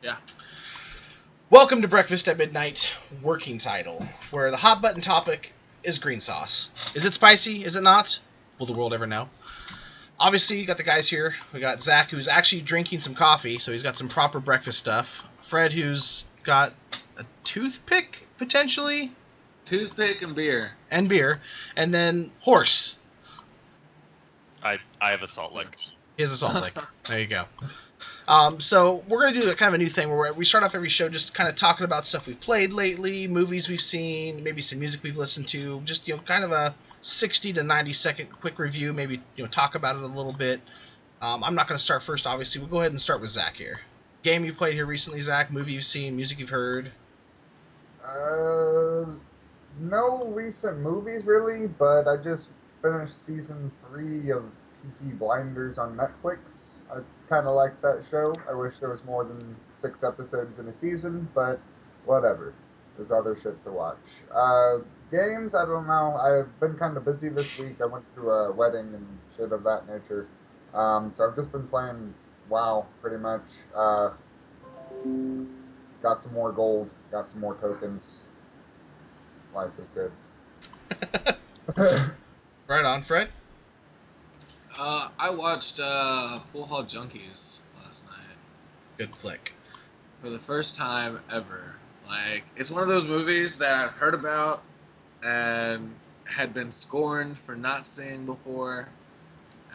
Yeah. Welcome to Breakfast at Midnight, working title, where the hot button topic is green sauce. Is it spicy? Is it not? Will the world ever know? Obviously, you got the guys here. We got Zach, who's actually drinking some coffee, so he's got some proper breakfast stuff. Fred, who's got a toothpick, potentially, Toothpick and beer. and beer. And then Horse. I have a salt lick. He has a salt lick. There you go. So we're going to do a kind of a new thing where we start off every show just kind of talking about stuff we've played lately, movies we've seen, maybe some music we've listened to, just, kind of a 60 to 90 second quick review, maybe, talk about it a little bit. I'm not going to start first, obviously. We'll go ahead and start with Zach here. Game you've played here recently, Zach, movie you've seen, music you've heard. No recent movies really, but I just finished season 3 of Peaky Blinders on Netflix. I kind of like that show. I wish there was more than 6 episodes in a season, but whatever. There's other shit to watch. Games, I don't know. I've been kind of busy this week. I went to a wedding and shit of that nature. So I've just been playing WoW pretty much. Got some more gold, got some more tokens. Life is good. Right on, Fred. I watched Pool Hall Junkies last night Good flick. for the first time ever. Like, it's one of those movies that I've heard about and had been scorned for not seeing before,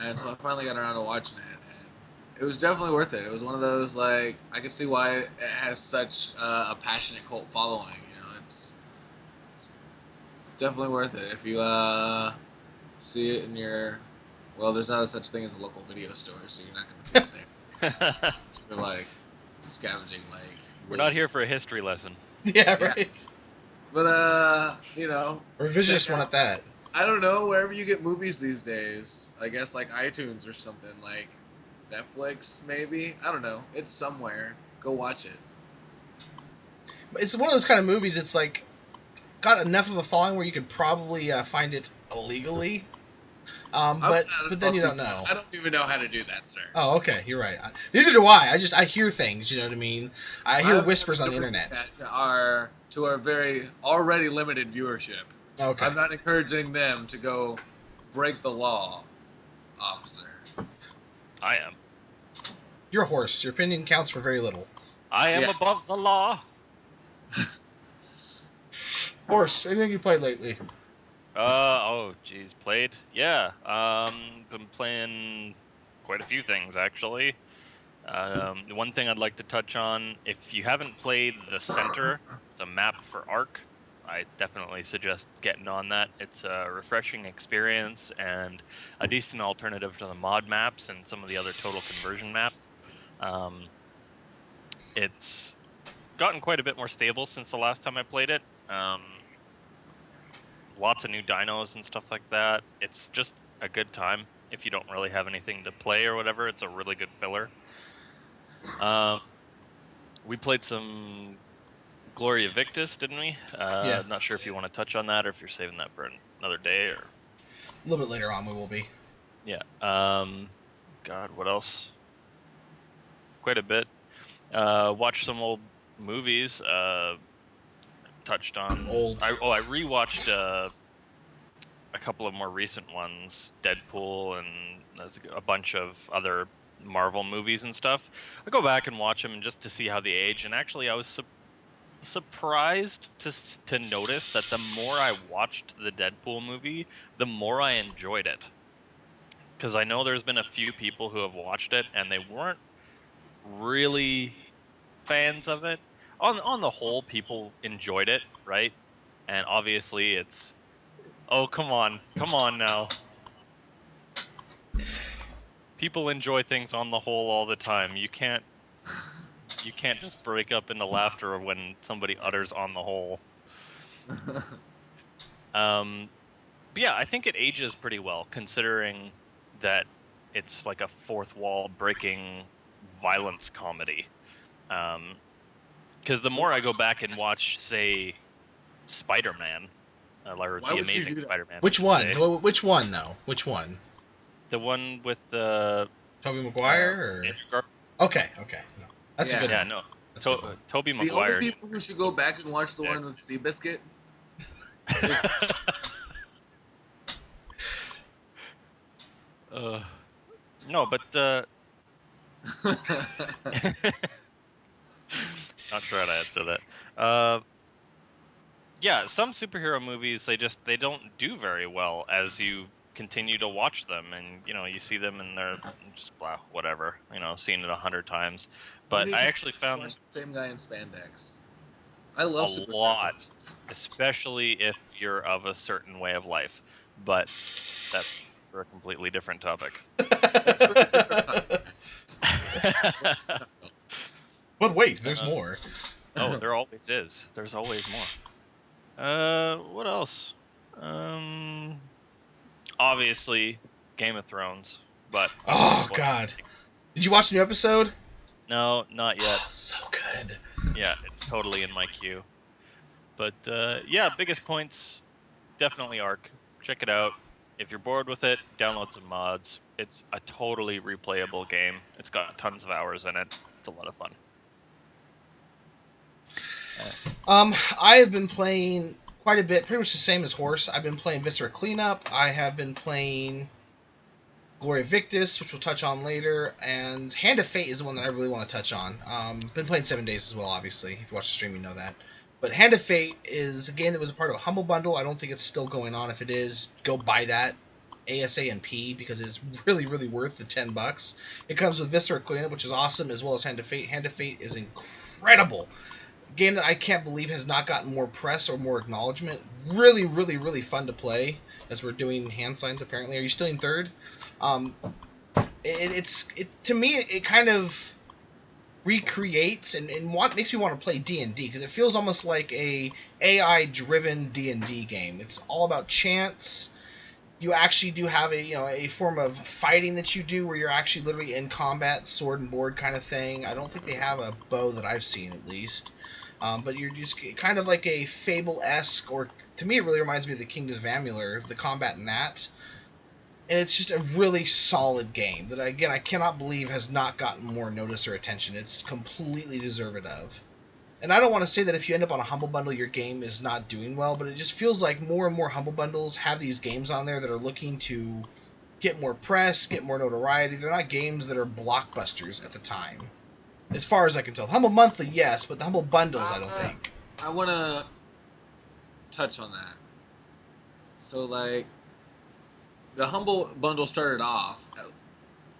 and so I finally got around to watching it, and it was definitely worth it. It was one of those, like, I can see why it has such a passionate cult following. It's definitely worth it if you see it in your. Well, there's not a such thing as a local video store, so you're not going to see it there. You're like scavenging, like. We're not here for a history lesson. Yeah, right. But Revisionist one at that. I don't know, wherever you get movies these days. I guess like iTunes or something, like Netflix maybe. I don't know. It's somewhere. Go watch it. It's one of those kind of movies. It's like got enough of a following where you could probably find it illegally. But then you don't know. I don't even know how to do that, sir. Oh, okay, you're right. Neither do I. I hear things. You know what I mean? I hear whispers on the internet. To our very already limited viewership. Okay. I'm not encouraging them to go break the law, officer. I am. You're a horse. Your opinion counts for very little. I am above the law. Horse, anything you played lately? Played? Yeah. Been playing quite a few things, actually. The one thing I'd like to touch on, if you haven't played The Center, the map for Ark, I definitely suggest getting on that. It's a refreshing experience and a decent alternative to the mod maps and some of the other total conversion maps. It's gotten quite a bit more stable since the last time I played it. Lots of new dinos and stuff like that. It's just a good time. If you don't really have anything to play or whatever, it's a really good filler. We played some Gloria Victis, didn't we? Yeah. Not sure if you want to touch on that or if you're saving that for another day or. A little bit later on, we will be. Yeah. God, what else? Quite a bit. Watched some old movies. Touched on old. I rewatched a couple of more recent ones, Deadpool, and there's a bunch of other Marvel movies and stuff. I go back and watch them just to see how they age, and actually I was surprised to notice that the more I watched the Deadpool movie, the more I enjoyed it. Because I know there's been a few people who have watched it and they weren't really fans of it. On the whole, people enjoyed it, right? And obviously it's... Oh, come on now. People enjoy things on the whole all the time. You can't just break up into laughter when somebody utters "on the whole." But yeah, I think it ages pretty well, considering that it's like a fourth wall breaking violence comedy. Because the more I go back and watch, say, Spider-Man, or The Amazing Spider-Man. Which one? Which one, though? Which one? The one with the... Tobey Maguire? Or... Andrew Garfield. Okay. No. That's a good one. No. That's a good one. Toby The only Maguire. people who should go back and watch the Yeah. one with Seabiscuit is No, but not sure how to answer that. Yeah, some superhero movies they don't do very well as you continue to watch them, and you see them and they're just blah, whatever. Seen it 100 times. But I actually found watch the same guy in spandex. I a love superhero lot, movies. especially if you're of a certain way of life. But that's for a completely different topic. That's for a different context. But wait, there's more. Oh, there always is. There's always more. What else? Obviously, Game of Thrones. But Oh God, did you watch the new episode? no, not yet. So good. Yeah, it's totally in my queue. But yeah, biggest points, definitely Ark. Check it out. If you're bored with it, download some mods. It's a totally replayable game. It's got tons of hours in it. It's a lot of fun. I have been playing quite a bit, pretty much the same as Horse. I've been playing Viscera Cleanup. I have been playing Gloria Victis, which we'll touch on later, and Hand of Fate is the one that I really want to touch on. Been playing 7 Days as well, obviously. If you watch the stream, you know that. But Hand of Fate is a game that was a part of a Humble Bundle. I don't think it's still going on. If it is, go buy that ASAP because it's really, really worth the $10. It comes with Viscera Cleanup, which is awesome, as well as Hand of Fate. Hand of Fate is incredible. A game that I can't believe has not gotten more press or more acknowledgement. Really, really, really fun to play, as we're doing hand signs apparently. Are you still in third? To me, it kind of recreates and makes me want to play D&D because it feels almost like a AI driven D&D game. It's all about chance. You actually do have a form of fighting that you do where you're actually literally in combat, sword and board kind of thing. I don't think they have a bow that I've seen, at least. But you're just kind of like a Fable-esque, or to me it really reminds me of the Kingdoms of Amalur, the combat in that. And it's just a really solid game that, again, I cannot believe has not gotten more notice or attention. It's completely deserved of. And I don't want to say that if you end up on a Humble Bundle, your game is not doing well, but it just feels like more and more Humble Bundles have these games on there that are looking to get more press, get more notoriety. They're not games that are blockbusters at the time. As far as I can tell. Humble Monthly, yes, but the Humble Bundles, I don't think. I want to touch on that. So, like, the Humble Bundle started off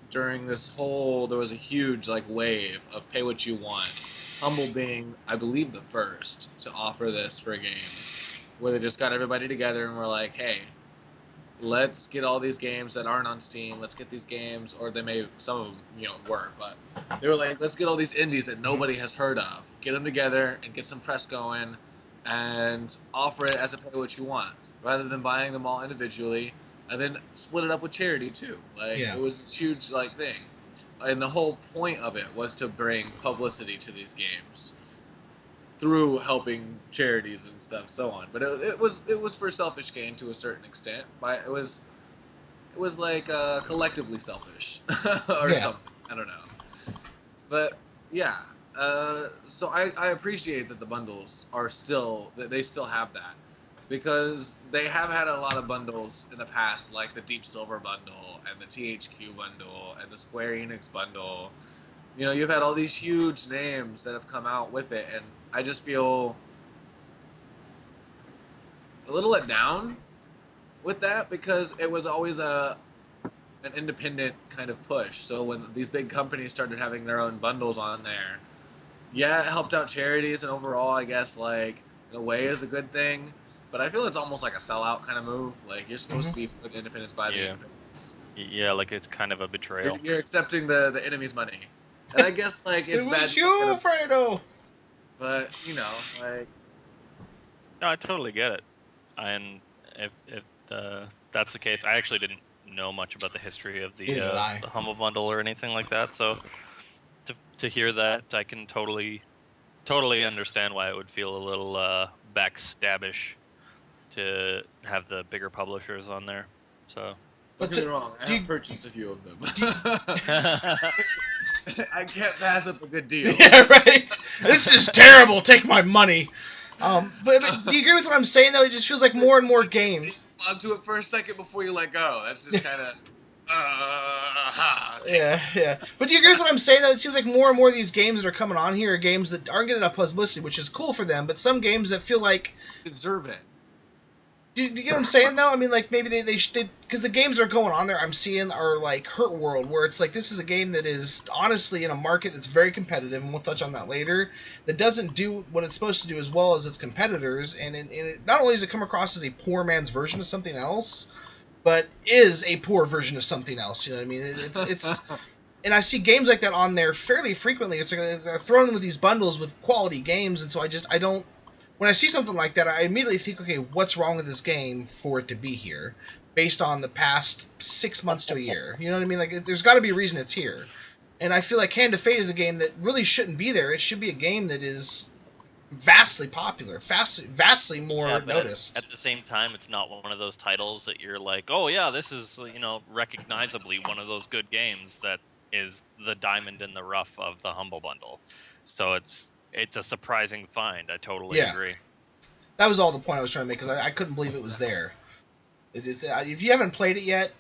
during this whole, there was a huge, like, wave of pay what you want. Humble being, I believe, the first to offer this for games, where they just got everybody together and were like, hey, let's get all these games that aren't on Steam, let's get these games, or some of them, were, but they were like, let's get all these indies that nobody has heard of, get them together and get some press going, and offer it as a pay what you want, rather than buying them all individually, and then split it up with charity too. Like, Yeah. It was this huge, like, thing. And the whole point of it was to bring publicity to these games through helping charities and stuff, so on. But it was for selfish gain to a certain extent. But it was like collectively selfish or something. I don't know. But yeah, so I appreciate that the bundles are that they still have that, because they have had a lot of bundles in the past, like the Deep Silver bundle and the THQ bundle and the Square Enix bundle. You've had all these huge names that have come out with it, and I just feel a little let down with that, because it was always an independent kind of push. So when these big companies started having their own bundles on there, yeah, it helped out charities, and overall, I guess, like, in a way, is a good thing. But I feel it's almost like a sellout kind of move. Like, you're supposed to be with the independents by the independents. Yeah, like it's kind of a betrayal. You're accepting the enemy's money. And I guess, like, it's it bad. was you, Fredo! But, like... No, I totally get it. And if that's the case, I actually didn't know much about the history of the Humble Bundle or anything like that. So to hear that, I can totally understand why it would feel a little backstabbish to have the bigger publishers on there. So Don't get me wrong, I have purchased a few of them. I can't pass up a good deal. Yeah, right. This is terrible. Take my money. But do you agree with what I'm saying though? It just feels like more and more games. Hold on to it for a second before you let go. That's just kind of. Yeah, yeah. But do you agree with what I'm saying though? It seems like more and more of these games that are coming on here are games that aren't getting enough publicity, which is cool for them. But some games that feel like Deserve it. do you get what I'm saying though? I mean, like maybe they because the games that are going on there I'm seeing are like Hurt World, where it's like this is a game that is honestly in a market that's very competitive, and we'll touch on that later. That doesn't do what it's supposed to do as well as its competitors, and it, not only does it come across as a poor man's version of something else, but is a poor version of something else. You know what I mean? It's and I see games like that on there fairly frequently. It's like they're thrown in with these bundles with quality games, and so I don't. When I see something like that, I immediately think, okay, what's wrong with this game for it to be here, based on the past 6 months to a year? You know what I mean? Like, there's got to be a reason it's here. And I feel like Hand of Fate is a game that really shouldn't be there. It should be a game that is vastly popular, vastly more Yeah, but noticed. at the same time, it's not one of those titles that you're like, oh yeah, this is recognizably one of those good games that is the diamond in the rough of the Humble Bundle. So it's a surprising find. I totally Yeah. agree. That was all the point I was trying to make, because I couldn't believe it was there. It is, if you haven't played it yet,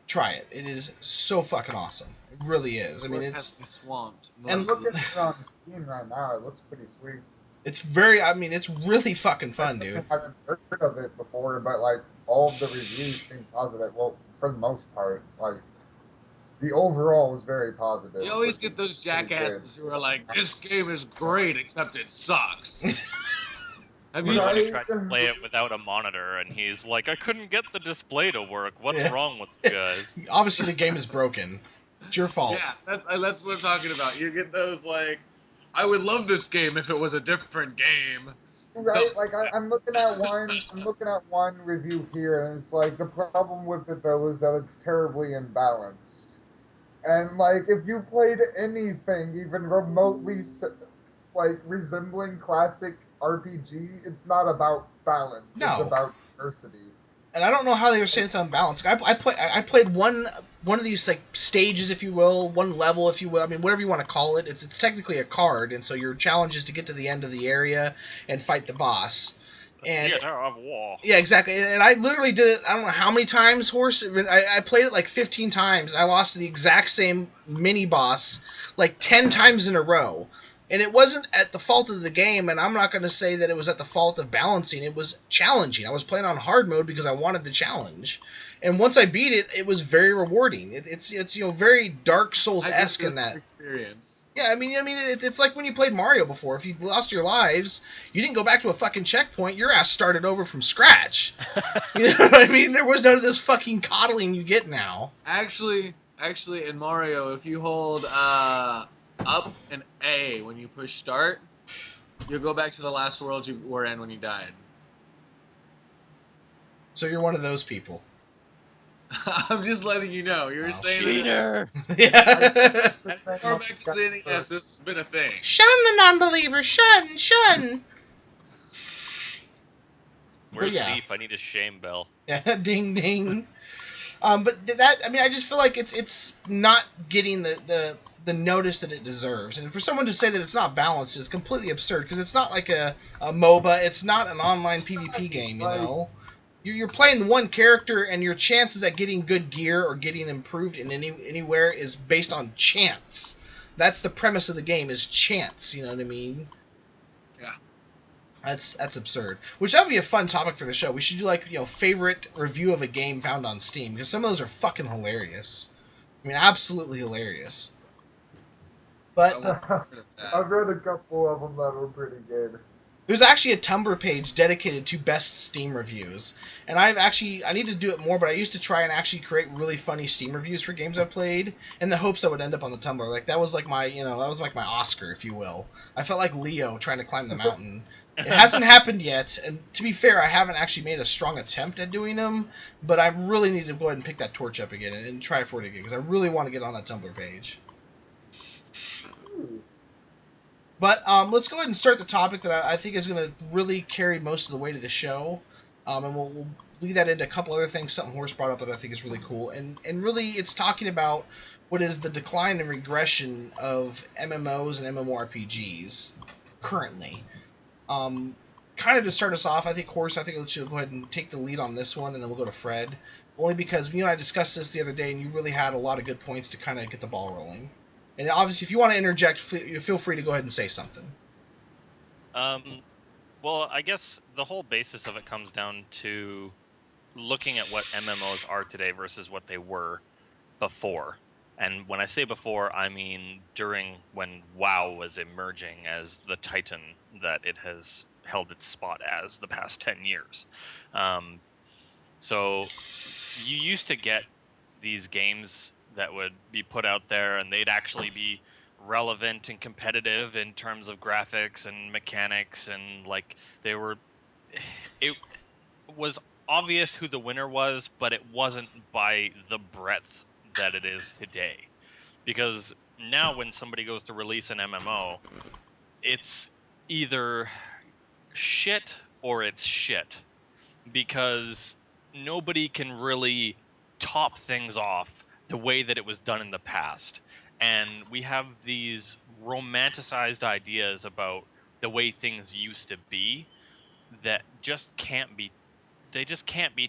try it. It is so fucking awesome. It really is. I mean, Work has it's been swamped. And I'm looking at it on Steam right now. It looks pretty sweet. it's very. I mean, it's really fucking fun, dude. I haven't heard of it before, but like all of the reviews seem positive. Well, for the most part, like the overall was very positive. You always which get those is pretty jackasses good. who are like, "This game is great, except it sucks." Have Or you when Right. you try to play it without a monitor, and he's like, I couldn't get the display to work. What's Yeah. wrong with you guys? Obviously, the game is broken. It's your fault. Yeah, that's what I'm talking about. You get those like, I would love this game if it was a different game. Right, like I'm looking at one review here, and it's like the problem with it though is that it's terribly imbalanced. And like if you played anything even remotely like resembling classic RPG, it's not about balance. No. It's about diversity. And I don't know how they were saying it's unbalanced. I played one of these like stages, if you will, one level, if you will. I mean, whatever you want to call it. It's technically a card, and so your challenge is to get to the end of the area and fight the boss. And Theater of War. yeah, exactly. And I literally did it. I don't know how many times, Horse. I played it like 15 times. And I lost to the exact same mini boss like 10 times in a row. And it wasn't at the fault of the game, and I'm not going to say that it was at the fault of balancing. It was challenging. I was playing on hard mode because I wanted the challenge. And once I beat it, it was very rewarding. It's very Dark Souls-esque in that. Experience. Yeah, I mean, it's like when you played Mario before. If you lost your lives, you didn't go back to a fucking checkpoint. Your ass started over from scratch. You know what I mean? There was none of this fucking coddling you get now. Actually, in Mario, if you hold up and A when you push start, you'll go back to the last world you were in when you died. So you're one of those people. I'm just letting you know. You were saying Cheater. Yeah. that. Far back as the NES, this has been a thing. Shun the non-believer. Shun. Shun. Where's yeah. Thief? I need a shame bell. Yeah, ding ding. But that, I mean, I just feel like it's not getting the notice that it deserves. And for someone to say that it's not balanced is completely absurd, because it's not like a MOBA. It's not an online PvP game, you know. You're playing one character, and your chances at getting good gear or getting improved in anywhere is based on chance. That's the premise of the game, is chance. You know what I mean? Yeah. That's absurd. Which that would be a fun topic for the show. We should do like favorite review of a game found on Steam, because some of those are fucking hilarious. I mean, absolutely hilarious. But I've read a couple of them that were pretty good. there's actually a Tumblr page dedicated to best Steam reviews, and I need to do it more, but I used to try and actually create really funny Steam reviews for games I played in the hopes I would end up on the Tumblr. Like that was like my my Oscar, if you will. I felt like Leo trying to climb the mountain. It hasn't happened yet, and to be fair, I haven't actually made a strong attempt at doing them, but I really need to go ahead and pick that torch up again and try for it again, because I really want to get on that Tumblr page. But let's go ahead and start the topic that I think is going to really carry most of the weight of the show. And we'll lead that into a couple other things. Something Horse brought up that I think is really cool, and really it's talking about what is the decline and regression of MMOs and MMORPGs currently. Kind of to start us off, I think Horse, I think I'll let you go ahead and take the lead on this one, and then we'll go to Fred. Only because you and I discussed this the other day, and you really had a lot of good points to kind of get the ball rolling. And obviously, if you want to interject, feel free to go ahead and say something. Well, I guess the whole basis of it comes down to looking at what MMOs are today versus what they were before. And when I say before, I mean during when WoW was emerging as the titan that it has held its spot as the past 10 years. So you used to get these games that would be put out there and they'd actually be relevant and competitive in terms of graphics and mechanics, and like it was obvious who the winner was, but it wasn't by the breadth that it is today. Because now when somebody goes to release an MMO, it's either shit or it's shit, because nobody can really top things off the way that it was done in the past. And we have these romanticized ideas about the way things used to be that just can't be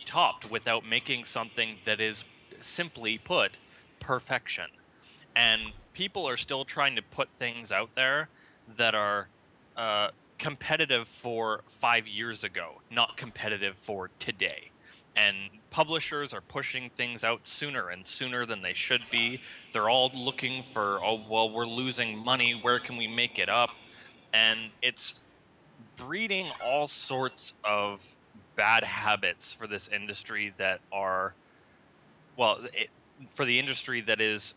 topped without making something that is, simply put, perfection. And people are still trying to put things out there that are competitive for 5 years ago, not competitive for today. And publishers are pushing things out sooner and sooner than they should be. They're all looking for, oh, well, we're losing money, where can we make it up? And it's breeding all sorts of bad habits for this industry that are, well, for the industry that is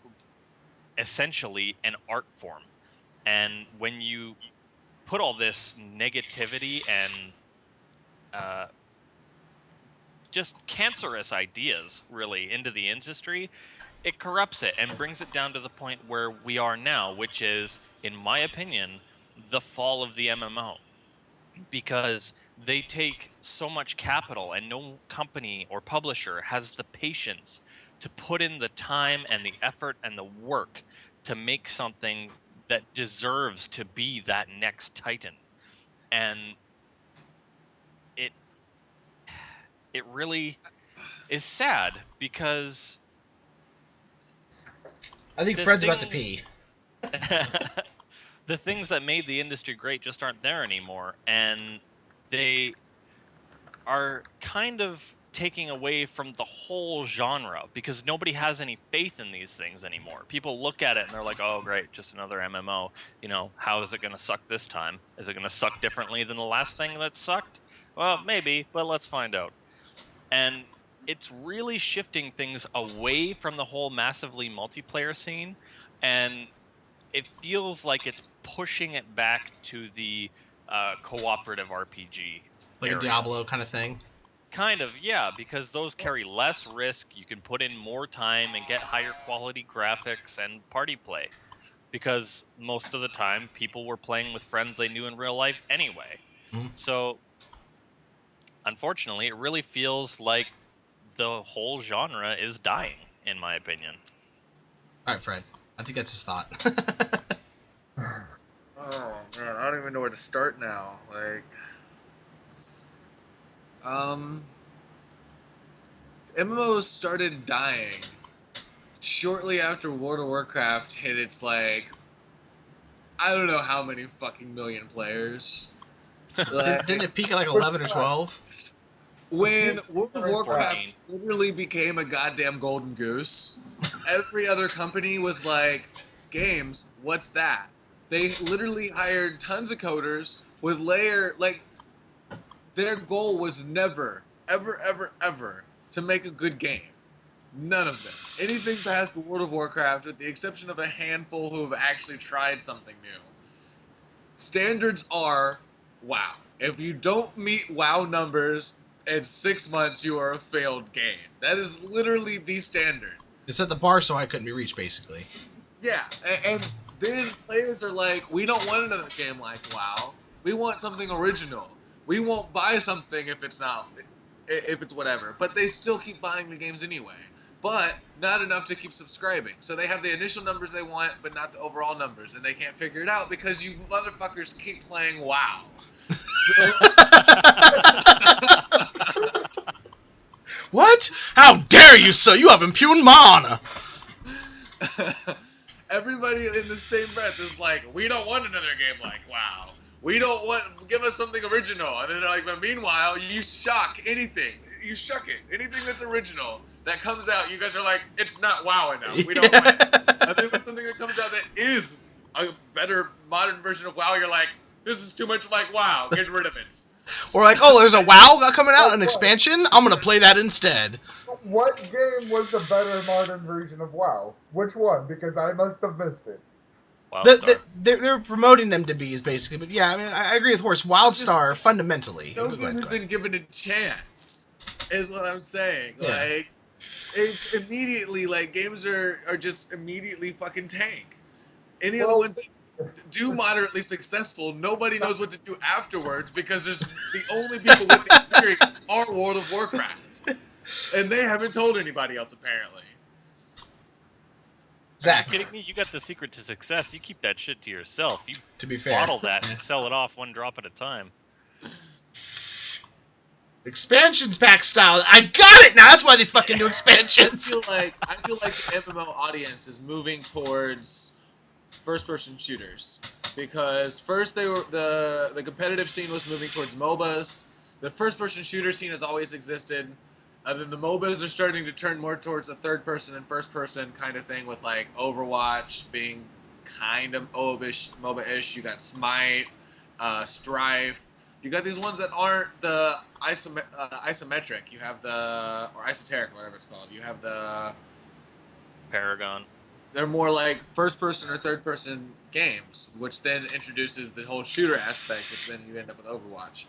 essentially an art form. And when you put all this negativity and just cancerous ideas really into the industry, it corrupts it and brings it down to the point where we are now, which is, in my opinion, the fall of the MMO. Because they take so much capital, and no company or publisher has the patience to put in the time and the effort and the work to make something that deserves to be that next Titan. And it really is sad, because I think Fred's about to pee. The things that made the industry great just aren't there anymore, and they are kind of taking away from the whole genre, because nobody has any faith in these things anymore. People look at it and they're like, oh great, just another MMO. You know, how is it going to suck this time? Is it going to suck differently than the last thing that sucked? Well, maybe, but let's find out. And it's really shifting things away from the whole massively multiplayer scene, and it feels like it's pushing it back to the cooperative RPG. Like area. a Diablo kind of thing? Kind of, yeah, because those carry less risk, you can put in more time and get higher quality graphics and party play. Because most of the time, people were playing with friends they knew in real life anyway. Mm-hmm. So, unfortunately, it really feels like the whole genre is dying, in my opinion. All right, Fred. I think that's his thought. Oh man, I don't even know where to start now. Like, MMOs started dying shortly after World of Warcraft hit its, like, I don't know how many fucking million players. Like, Didn't it peak at like 11 or 12? when World of Warcraft literally became a goddamn golden goose, every other company was like, games, what's that? They literally hired tons of coders with their goal was never, ever to make a good game. None of them. Anything past World of Warcraft, with the exception of a handful who have actually tried something new. Standards are WoW. If you don't meet WoW numbers in 6 months, you are a failed game. That is literally the standard. It set the bar so I couldn't be reached, basically. Yeah, and then players are like, we don't want another game like WoW. We want something original. We won't buy something if it's if it's whatever. But they still keep buying the games anyway. But not enough to keep subscribing. So they have the initial numbers they want, but not the overall numbers, and they can't figure it out because you motherfuckers keep playing WoW. So, What? How dare you, sir? You have impugned my honor. everybody in the same breath is like, we don't want another game like WoW. We don't want, give us something original. And then they're like, but meanwhile, you shock anything. You shuck it. Anything that's original that comes out, you guys are like, it's not WoW enough. We don't want it. And then when something that comes out that is a better modern version of WoW, you're like, this is too much like WoW. Get rid of it. Or like, oh, there's a WoW coming out, an expansion? I'm going to play that instead. What game was a better modern version of WoW? Which one? Because I must have missed it. They're promoting them to be, is basically. But yeah, I mean, I agree with Horse. WildStar, fundamentally. No game has been given a chance, is what I'm saying. Yeah. Like, it's immediately, like, games are just immediately fucking tank. Any of the ones that do moderately successful, nobody knows what to do afterwards because there's the only people with the experience are World of Warcraft. And they haven't told anybody else, apparently. Zach. Are you kidding me? You got the secret to success. You keep that shit to yourself. You To be fair. bottle that and sell it off one drop at a time. Expansions pack style. I got it now. That's why they fucking do I expansions. feel like the MMO audience is moving towards first-person shooters because first they were the competitive scene was moving towards MOBAs. The first-person shooter scene has always existed, and then the MOBAs are starting to turn more towards a third-person and first-person kind of thing with like Overwatch being kind of MOBA-ish. You got Smite, Strife. You got these ones that aren't the isometric. You have or esoteric, whatever it's called. You have the Paragon. they're more like first-person or third-person games, which then introduces the whole shooter aspect, which then you end up with Overwatch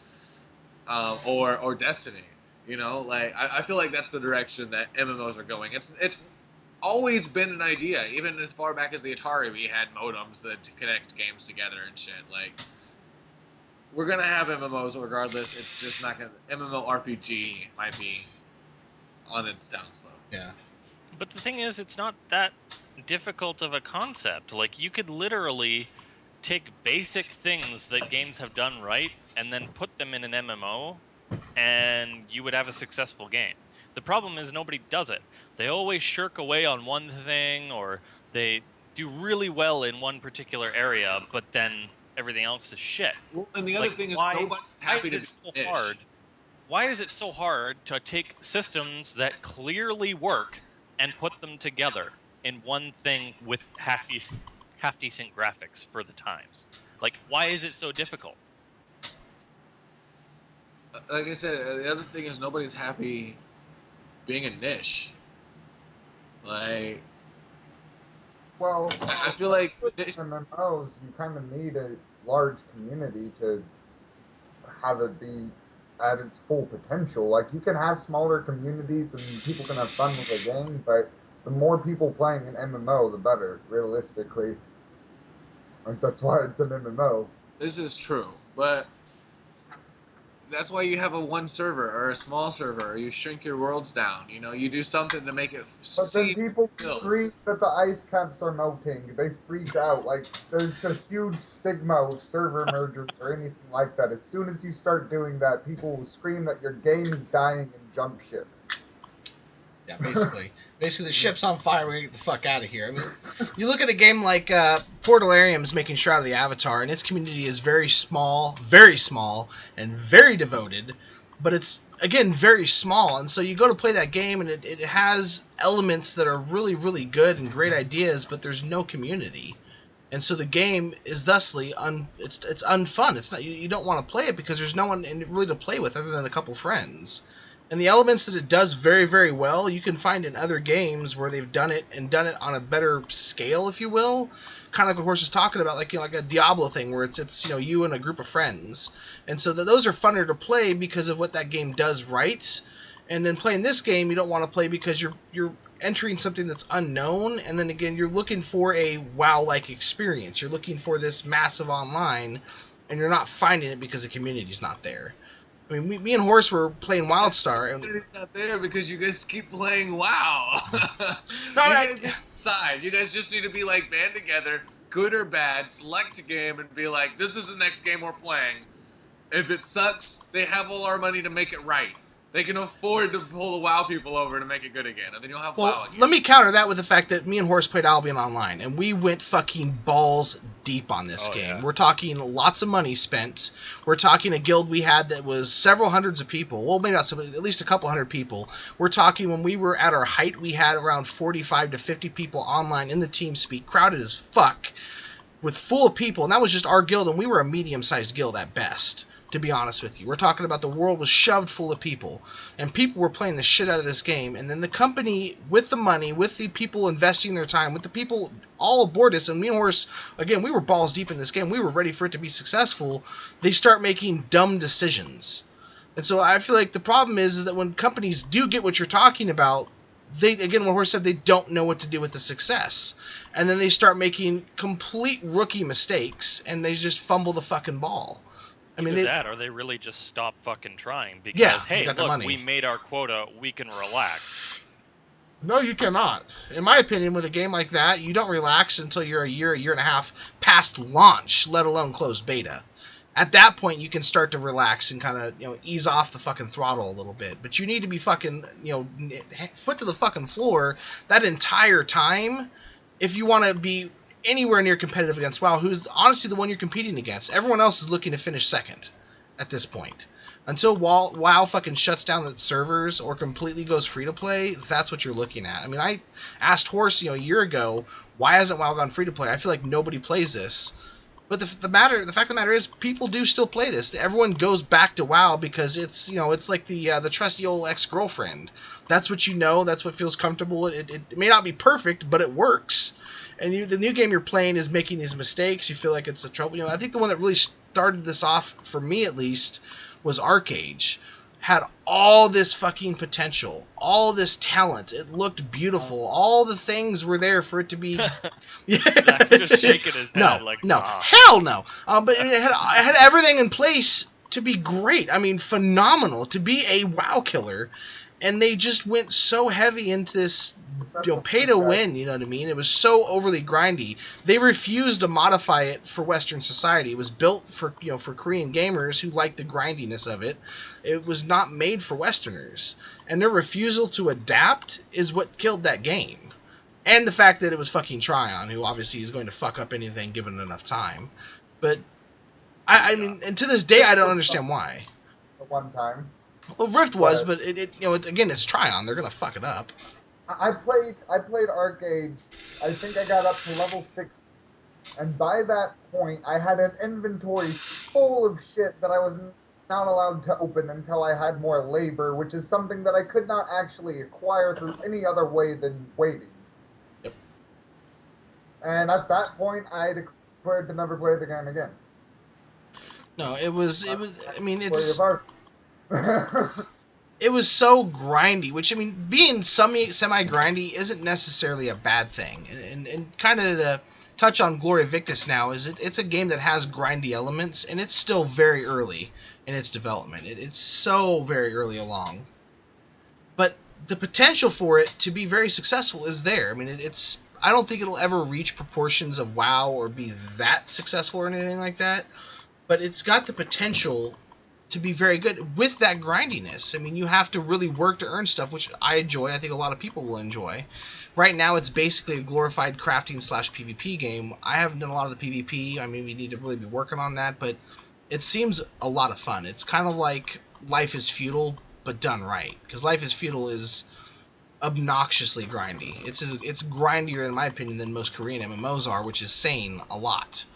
or Destiny. You know, like I feel like that's the direction that MMOs are going. It's always been an idea, even as far back as the Atari. We had modems that to connect games together and shit. Like we're gonna have MMOs regardless. It's just not gonna MMORPG might be on its downslope. Yeah. But the thing is, it's not that difficult of a concept. Like, you could literally take basic things that games have done right and then put them in an MMO, and you would have a successful game. The problem is nobody does it. They always shirk away on one thing, or they do really well in one particular area, but then everything else is shit. Well, and the other thing is nobody's happy to be niche. Why is it so hard to take systems that clearly work and put them together in one thing with half decent graphics for the times? Like, why is it so difficult? Like I said, the other thing is nobody's happy being a niche. Like, Well, I feel like with MMOs, you kind of need a large community to have it be at its full potential. Like, you can have smaller communities and people can have fun with the game, but the more people playing an MMO, the better, realistically. Like, that's why it's an MMO. this is true, but that's why you have a one server or a small server, or you shrink your worlds down. You know, you do something to make it But then seem people filled. scream that the ice caps are melting. They freak out. Like, there's a huge stigma of server mergers or anything like that. As soon as you start doing that, people will scream that your game is dying and jump ship. Yeah, basically. Basically, the ship's on fire. We get the fuck out of here. I mean, you look at a game like Portalarium's making Shroud of the Avatar, and its community is very small, and very devoted. But it's, again, very small. And so you go to play that game, and it has elements that are really, really good and great ideas, but there's no community. And so the game is thusly it's unfun. It's not you don't want to play it because there's no one really to play with other than a couple friends. And the elements that it does very, very well, you can find in other games where they've done it and done it on a better scale, if you will. Kind of like what Horse is talking about, like, you know, like a Diablo thing where it's you know, you and a group of friends. And so those are funner to play because of what that game does right. And then playing this game, you don't want to play because you're entering something that's unknown, and then again, you're looking for a WoW-like experience. You're looking for this massive online, and you're not finding it because the community's not there. I mean, me and Horse were playing WildStar, and It's not there because you guys keep playing WoW. no, You I guys need to decide. You guys just need to be like band together, good or bad, select a game and be like, this is the next game we're playing. If it sucks, they have all our money to make it right. They can afford to pull the WoW people over to make it good again, and then you'll have WoW well, again. let me counter that with the fact that me and Horse played Albion Online, and we went fucking balls deep on this Oh, game. yeah. We're talking lots of money spent. We're talking a guild we had that was several hundreds of people. Well, maybe not so, at least a couple hundred people. We're talking when we were at our height, we had around 45 to 50 people online in the TeamSpeak, crowded as fuck, with full of people, and that was just our guild, and we were a medium-sized guild at best, to be honest with you. We're talking about the world was shoved full of people, and people were playing the shit out of this game, and then the company, with the money, with the people investing their time, with the people all aboard us, and me and Horse, again, we were balls deep in this game, we were ready for it to be successful, they start making dumb decisions. And so I feel like the problem is that when companies do get what you're talking about, they, again, what Horse said, they don't know what to do with the success. And then they start making complete rookie mistakes, and they just fumble the fucking ball. I mean, Either they, that, or they really just stop fucking trying because, Yeah, they hey, got their look, money. we made our quota, we can relax. No, you cannot. In my opinion, with a game like that, you don't relax until you're a year and a half past launch, let alone closed beta. At that point, you can start to relax and kind of, ease off the fucking throttle a little bit. But you need to be fucking, foot to the fucking floor that entire time if you want to be anywhere near competitive against WoW, who's honestly the one you're competing against. Everyone else is looking to finish second at this point. Until WoW fucking shuts down its servers or completely goes free to play, that's what you're looking at. I mean, I asked Horse, a year ago, why hasn't WoW gone free to play? I feel like nobody plays this. But the fact of the matter is, people do still play this. Everyone goes back to WoW because it's it's like the trusty old ex-girlfriend. That's what you know. That's what feels comfortable. It may not be perfect, but it works. And the new game you're playing is making these mistakes. You feel like it's a trouble. I think the one that really started this off for me, at least, was ArcAge. Had all this fucking potential, all this talent. It looked beautiful. All the things were there for it to be. Zach's just shaking his head No, ah. hell no. But it had everything in place to be great. I mean, phenomenal to be a WoW killer, and they just went so heavy into this, pay to win. You know what I mean? It was so overly grindy. They refused to modify it for Western society. It was built for for Korean gamers who like the grindiness of it. It was not made for Westerners, and their refusal to adapt is what killed that game. And the fact that it was fucking Tryon, who obviously is going to fuck up anything given enough time. But, I mean, and to this day, I don't understand why. At one time. Well, Rift was, but again, it's Tryon. They're going to fuck it up. I played ArcAge. I think I got up to level 6. And by that point, I had an inventory full of shit that I was not allowed to open until I had more labor, which is something that I could not actually acquire through any other way than waiting. Yep. And at that point, I declared to never play the game again. No, it was. I mean, it's. It was so grindy, which, I mean, being semi-grindy isn't necessarily a bad thing. And kind of to touch on Gloria Victis now, is it's a game that has grindy elements, and it's still very early in its development. It's so very early along. But the potential for it to be very successful is there. I mean, I don't think it'll ever reach proportions of WoW or be that successful or anything like that, but it's got the potential to be very good with that grindiness. I mean, you have to really work to earn stuff, which I enjoy. I think a lot of people will enjoy. Right now, it's basically a glorified crafting / PvP game. I haven't done a lot of the PvP. I mean, we need to really be working on that, but it seems a lot of fun. It's kind of like Life is Feudal, but done right. Because Life is Feudal is obnoxiously grindy. It's grindier, in my opinion, than most Korean MMOs are, which is saying a lot.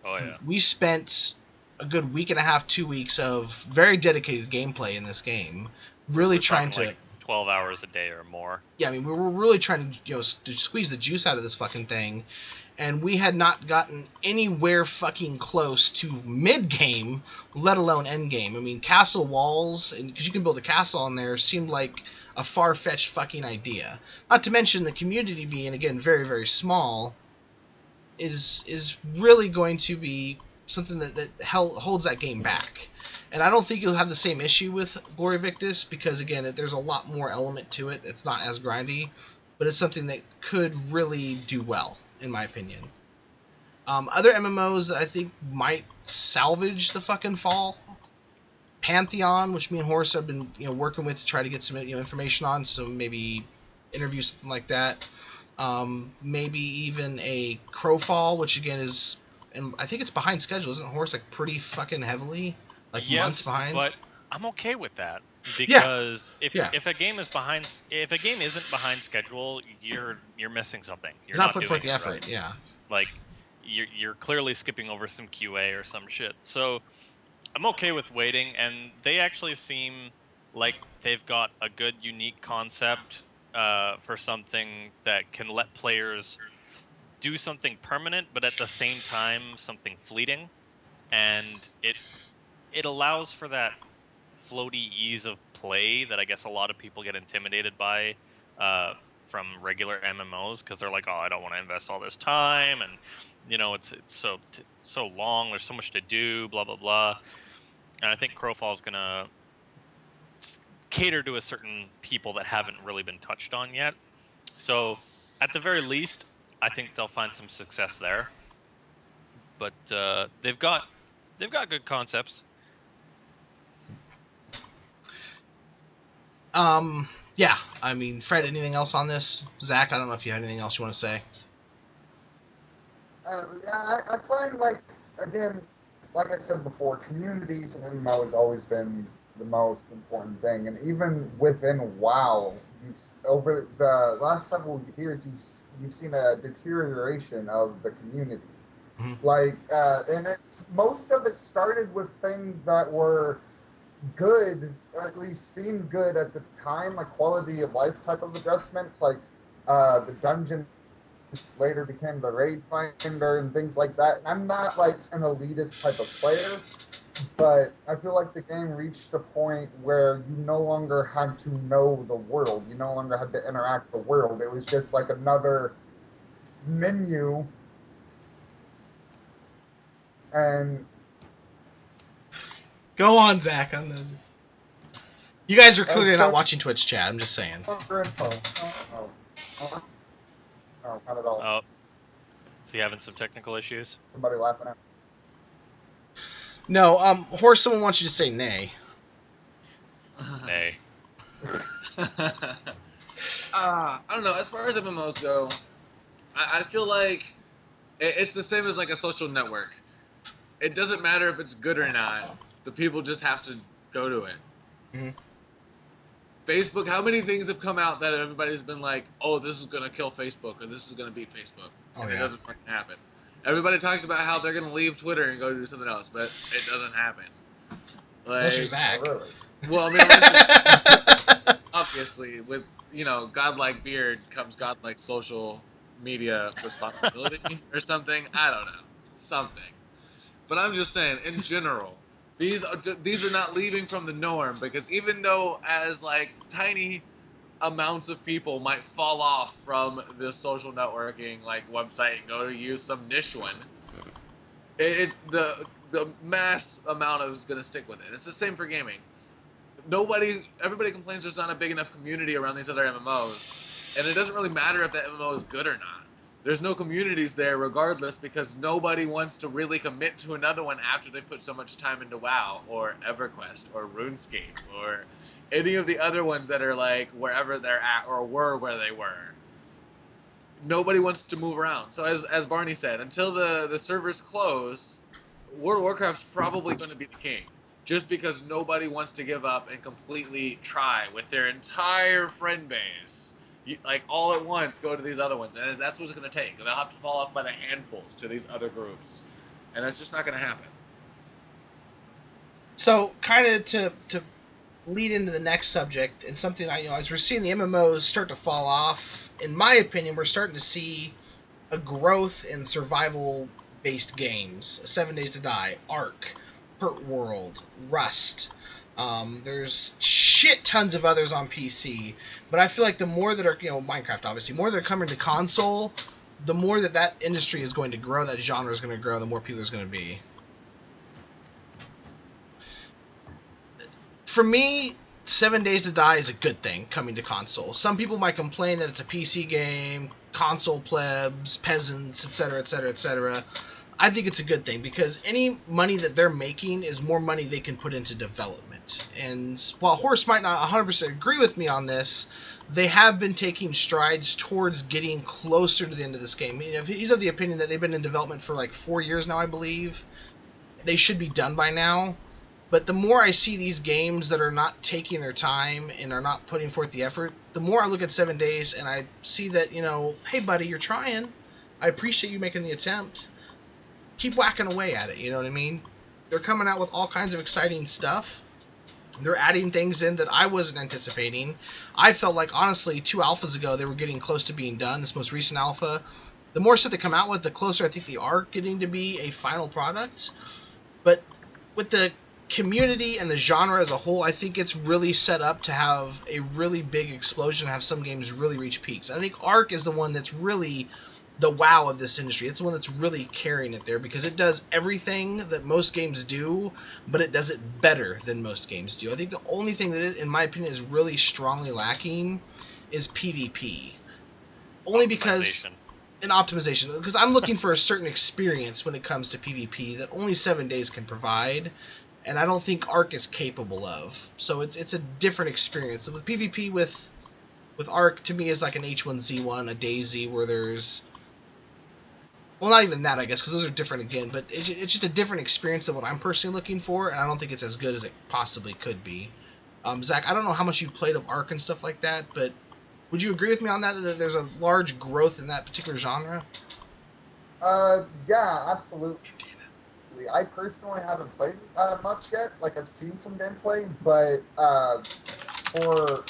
Oh, yeah. We spent a good week and a half, 2 weeks of very dedicated gameplay in this game, really trying to, like 12 hours a day or more. Yeah, I mean, we were really trying to, to squeeze the juice out of this fucking thing, and we had not gotten anywhere fucking close to mid-game, let alone end-game. I mean, castle walls, and because you can build a castle on there, seemed like a far-fetched fucking idea. Not to mention the community being, again, very, very small, is really going to be something that holds that game back. And I don't think you'll have the same issue with Glory Victus because, again, there's a lot more element to it. It's not as grindy, but it's something that could really do well, in my opinion. Other MMOs that I think might salvage the fucking fall, Pantheon, which me and Horace have been working with to try to get some information on, so maybe interview something like that. Maybe even a Crowfall, which again is, and I think it's behind schedule, isn't Horace? Like pretty fucking heavily, like months behind. But I'm okay with that Yeah. because Yeah. if a game is behind, if a game isn't behind schedule, you're missing something. You're not putting doing forth the it effort. right. Yeah. Like you're clearly skipping over some QA or some shit. So I'm okay with waiting, and they actually seem like they've got a good, unique concept for something that can let players do something permanent, but at the same time something fleeting, and it allows for that floaty ease of play that I guess a lot of people get intimidated by from regular MMOs because they're like, oh, I don't want to invest all this time, and it's so long. There's so much to do, blah blah blah. And I think Crowfall's gonna cater to a certain people that haven't really been touched on yet. So at the very least, I think they'll find some success there. But they've got good concepts. Yeah. I mean, Fred, anything else on this? Zach, I don't know if you had anything else you want to say. Yeah, I find, like, again, like I said before, communities in MMO has always been the most important thing. And even within WoW, over the last several years, you've seen a deterioration of the community. Mm-hmm. Like, and most of it started with things that were good, or at least seemed good at the time, like quality of life type of adjustments, like the dungeon later became the raid finder and things like that. And I'm not like an elitist type of player, but I feel like the game reached a point where you no longer had to know the world. You no longer had to interact with the world. It was just like another menu. And go on, Zach. You guys are clearly so, not watching Twitch chat. I'm just saying. No, not at all. Oh, is he having some technical issues? Somebody laughing at me. No, Horace, someone wants you to say nay. Nay. I don't know. As far as MMOs go, I feel like it's the same as like a social network. It doesn't matter if it's good or not. The people just have to go to it. Mm-hmm. Facebook, how many things have come out that everybody's been like, oh, this is going to kill Facebook or this is going to beat Facebook. And it doesn't fucking happen. Everybody talks about how they're going to leave Twitter and go do something else, but it doesn't happen. Like, Unless you're Zach. Oh, really? well, I mean, obviously, with, godlike beard comes godlike social media responsibility or something. I don't know. Something. But I'm just saying, in general, these are not leaving from the norm, because even though as like tiny amounts of people might fall off from this social networking like website and go to use some niche one, the mass amount of is going to stick with it. It's the same for gaming. Everybody complains there's not a big enough community around these other MMOs, and it doesn't really matter if that MMO is good or not. There's no communities there regardless, because nobody wants to really commit to another one after they've put so much time into WoW or EverQuest or RuneScape or any of the other ones that are like wherever they're at or were where they were. Nobody wants to move around. So as Barney said, until the servers close, World of Warcraft's probably going to be the king. Just because nobody wants to give up and completely try with their entire friend base. Like all at once go to these other ones, and that's what it's going to take. They'll have to fall off by the handfuls to these other groups, and that's just not going to happen. So, kind of to lead into the next subject, and something that, as we're seeing the MMOs start to fall off, in my opinion, we're starting to see a growth in survival-based games. 7 Days to Die, Ark, Hurt World, Rust. There's shit tons of others on PC, but I feel like the more that are, Minecraft obviously, more that are coming to console, the more that industry is going to grow, that genre is going to grow, the more people there's going to be. for me, 7 Days to Die is a good thing coming to console. Some people might complain that it's a PC game, console plebs, peasants, etc., etc., etc. I think it's a good thing because any money that they're making is more money they can put into development. And while Horse might not 100% agree with me on this, they have been taking strides towards getting closer to the end of this game. He's of the opinion that they've been in development for like 4 years now, I believe. They should be done by now. But the more I see these games that are not taking their time and are not putting forth the effort, the more I look at 7 Days and I see that, hey buddy, you're trying. I appreciate you making the attempt. Keep whacking away at it, you know what I mean? They're coming out with all kinds of exciting stuff. They're adding things in that I wasn't anticipating. I felt like, honestly, 2 alphas ago, they were getting close to being done. This most recent alpha, the more stuff they come out with, the closer I think they are getting to be a final product. But with the community and the genre as a whole, I think it's really set up to have a really big explosion, have some games really reach peaks. I think Ark is the one that's really the wow of this industry. It's the one that's really carrying it there because it does everything that most games do, but it does it better than most games do. I think the only thing that, in my opinion, is really strongly lacking is PvP. Only because in optimization, because I'm looking for a certain experience when it comes to PvP that only 7 Days can provide, and I don't think Ark is capable of. So it's a different experience. With PvP with Ark, to me, is like an H1Z1, a DayZ, where there's, well, not even that, I guess, because those are different again, but it's just a different experience than what I'm personally looking for, and I don't think it's as good as it possibly could be. Zach, I don't know how much you've played of Ark and stuff like that, but would you agree with me on that there's a large growth in that particular genre? Yeah, absolutely. I personally haven't played much yet. Like, I've seen some gameplay, but for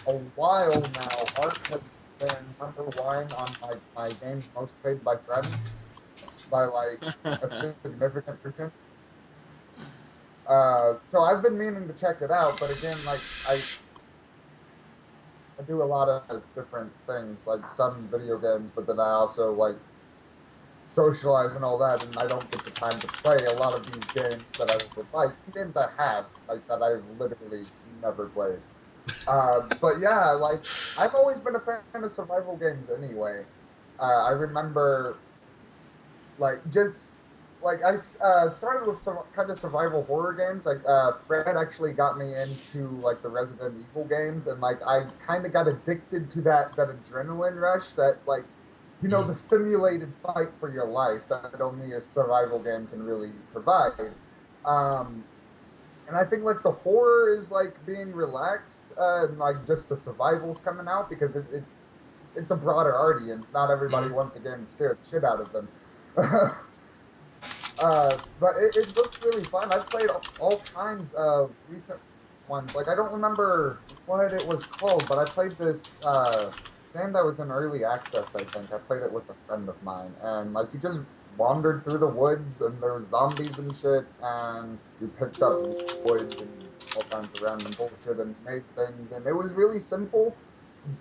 a while now, Ark has been #1 on my games most played by friends by like a significant margin. So I've been meaning to check it out, but again, like I do a lot of different things, like some video games, but then I also like socialize and all that, and I don't get the time to play a lot of these games that I would like. Games I have, like that I've literally never played. But yeah, like I've always been a fan of survival games anyway. I remember, like just like I started with some kind of survival horror games. Like Fred actually got me into like the Resident Evil games, and like I kind of got addicted to that adrenaline rush that like the simulated fight for your life that only a survival game can really provide. And I think like the horror is like being relaxed, and like just the survival's coming out because it's a broader audience. Not everybody wants a game to scare the shit out of them. But it looks really fun. I've played all kinds of recent ones. Like I don't remember what it was called, but I played this game that was in early access. I think I played it with a friend of mine, and like you just wandered through the woods, and there were zombies and shit, and you picked up wood and all kinds of random bullshit and made things, and it was really simple.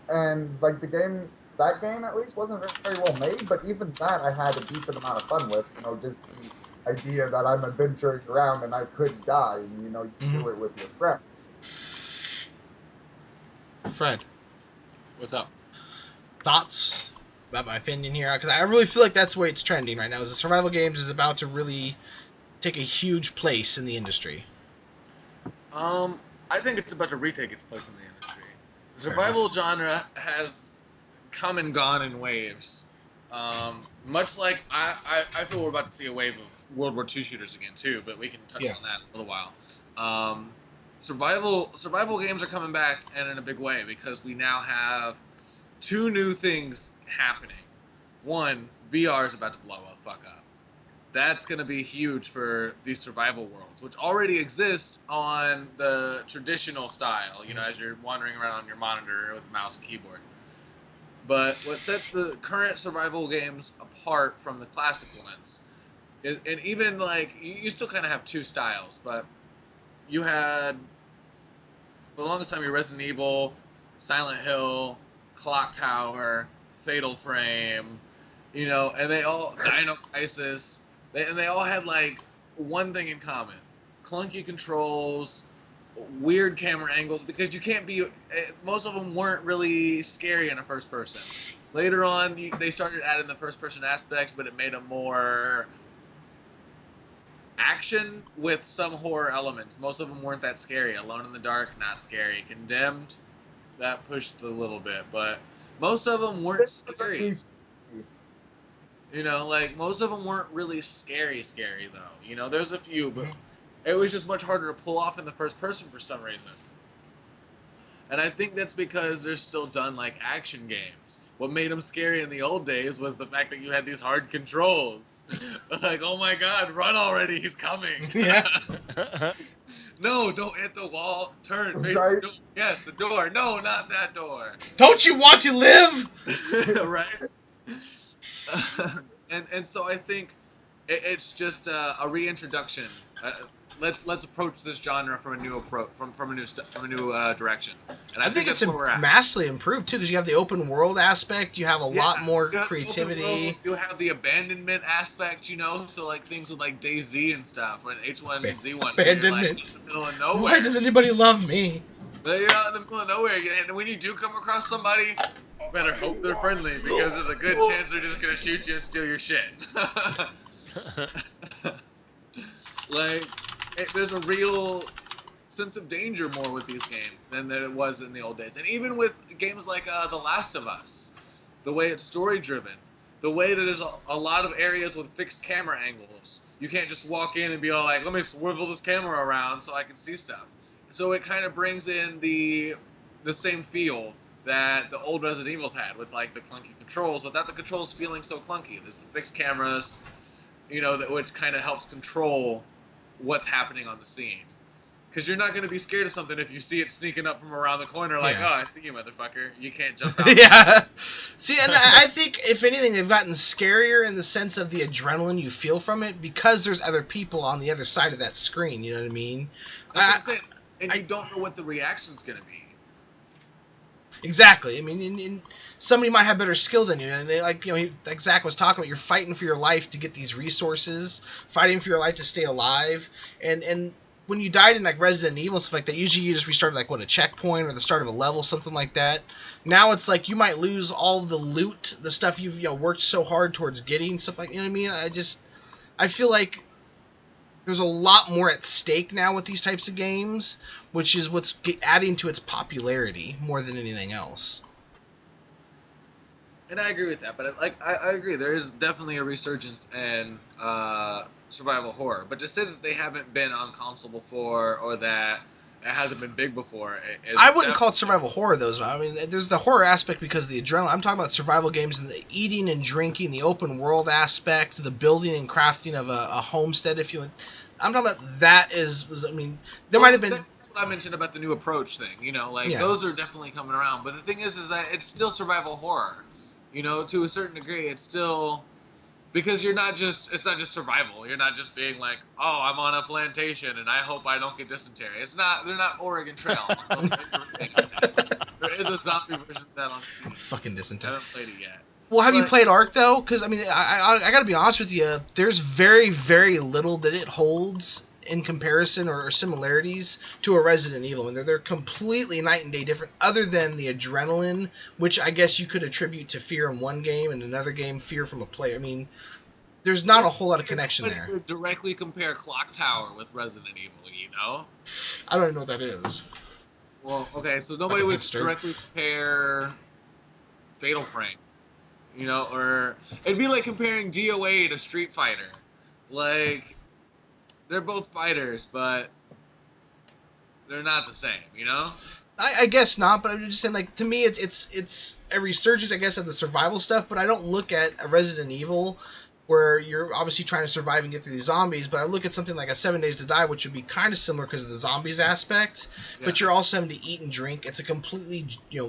And like that game at least wasn't very well made, but even that I had a decent amount of fun with. Just the idea that I'm adventuring around and I could die, and you do it with your friends. Fred, What's up? Thoughts about my opinion here? Because I really feel like that's where it's trending right now. Is the survival games is about to really take a huge place in the industry. I think it's about to retake its place in the industry. The survival genre has come and gone in waves. Much like I feel we're about to see a wave of World War II shooters again too, but we can touch on that in a little while. Survival games are coming back and in a big way because we now have 2 new things happening. One, VR is about to blow the fuck up. That's going to be huge for these survival worlds, which already exist on the traditional style, as you're wandering around on your monitor with the mouse and keyboard. But what sets the current survival games apart from the classic ones, and even like, you still kind of have 2 styles, but you had, for the longest time, your Resident Evil, Silent Hill, Clock Tower, Fatal Frame, and they all, Dino Crisis, they all had like one thing in common: clunky controls, weird camera angles because you can't be. Most of them weren't really scary in a first person. Later on, they started adding the first person aspects, but it made them more action with some horror elements. Most of them weren't that scary. Alone in the Dark, not scary. Condemned, that pushed a little bit, but most of them weren't scary. You know, like most of them weren't really scary though. You know, there's a few, but it was just much harder to pull off in the first person for some reason. And I think that's because they're still done like action games. What made them scary in the old days was the fact that you had these hard controls. Like, oh my god, run already, he's coming. Yeah. No, don't hit the wall. Turn, face the door. Yes, the door. No, not that door. Don't you want to live? Right? And so I think it's just a reintroduction. Let's approach this genre from a new approach, from a new direction. And I think it's that's where we're at. massively improved too, because you have the open world aspect. You have a lot more you have creativity. the open world, you have the abandonment aspect, you know. So like things with like DayZ and stuff, when H1Z1, Abandonment. you're like in the middle of nowhere. Why does anybody love me? But you're out in the middle of nowhere, and when you do come across somebody, you better hope they're friendly because there's a good chance they're just gonna shoot you and steal your shit. Like, there's a real sense of danger more with these games than there was in the old days, and even with games like The Last of Us, the way it's story driven, the way that there's a lot of areas with fixed camera angles. You can't just walk in and be all like, let me swivel this camera around so I can see stuff. So it kind of brings in the same feel that the old Resident Evils had with like the clunky controls, without the controls feeling so clunky. There's the fixed cameras, you know, which kind of helps control what's happening on the scene. Because you're not going to be scared of something if you see it sneaking up from around the corner like, Yeah. oh, I see you, motherfucker. You can't jump out. Yeah. See, and I think, if anything, they've gotten scarier in the sense of the adrenaline you feel from it because there's other people on the other side of that screen, you know what I mean? That's what I'm saying. And you don't know what the reaction's going to be. Exactly. I mean, and somebody might have better skill than you, and they, like, you know, like Zach was talking about, you're fighting for your life to get these resources, fighting for your life to stay alive, and when you died in like Resident Evil stuff like that, usually you just restarted like a checkpoint or the start of a level, something like that. Now it's like you might lose all the loot, the stuff you've worked so hard towards getting, stuff like, you know what I mean? I feel like there's a lot more at stake now with these types of games, which is what's adding to its popularity more than anything else. And I agree with that, but I agree. There is definitely a resurgence in survival horror. But to say that they haven't been on console before or that it hasn't been big before, I wouldn't call it survival horror, though. I mean, there's the horror aspect because of the adrenaline. I'm talking about survival games and the eating and drinking, the open world aspect, the building and crafting of a homestead, if you. I'm talking about that I mean, there might have been. That's what I mentioned about the new approach thing. You know, like Yeah. those are definitely coming around. But the thing is that it's still survival horror. You know, to a certain degree, it's still because it's not just survival. You're not just being like, oh, I'm on a plantation and I hope I don't get dysentery. It's not. They're not Oregon Trail. There is a zombie version of that on Steam. Fucking I dysentery. haven't played it yet. Well, have you But- played Ark, though? Because, I mean, I got to be honest with you. There's very, very little that it holds in comparison or similarities to a Resident Evil. I mean, they're completely night and day different, other than the adrenaline, which I guess you could attribute to fear in one game and another game fear from a player. I mean, there's not a whole lot of connection But there. you directly compare Clock Tower with Resident Evil, you know? I don't even know what that is. Well, okay, so nobody Like a would hipster. directly compare Fatal Frame, you know, or it'd be like comparing DOA to Street Fighter. Like, they're both fighters, but they're not the same, you know? I guess not, but I'm just saying, like, to me, it's a resurgence, I guess, of the survival stuff, but I don't look at a Resident Evil where you're obviously trying to survive and get through these zombies, but I look at something like a 7 Days to Die, which would be kind of similar because of the zombies aspect, but Yeah. you're also having to eat and drink. It's a completely,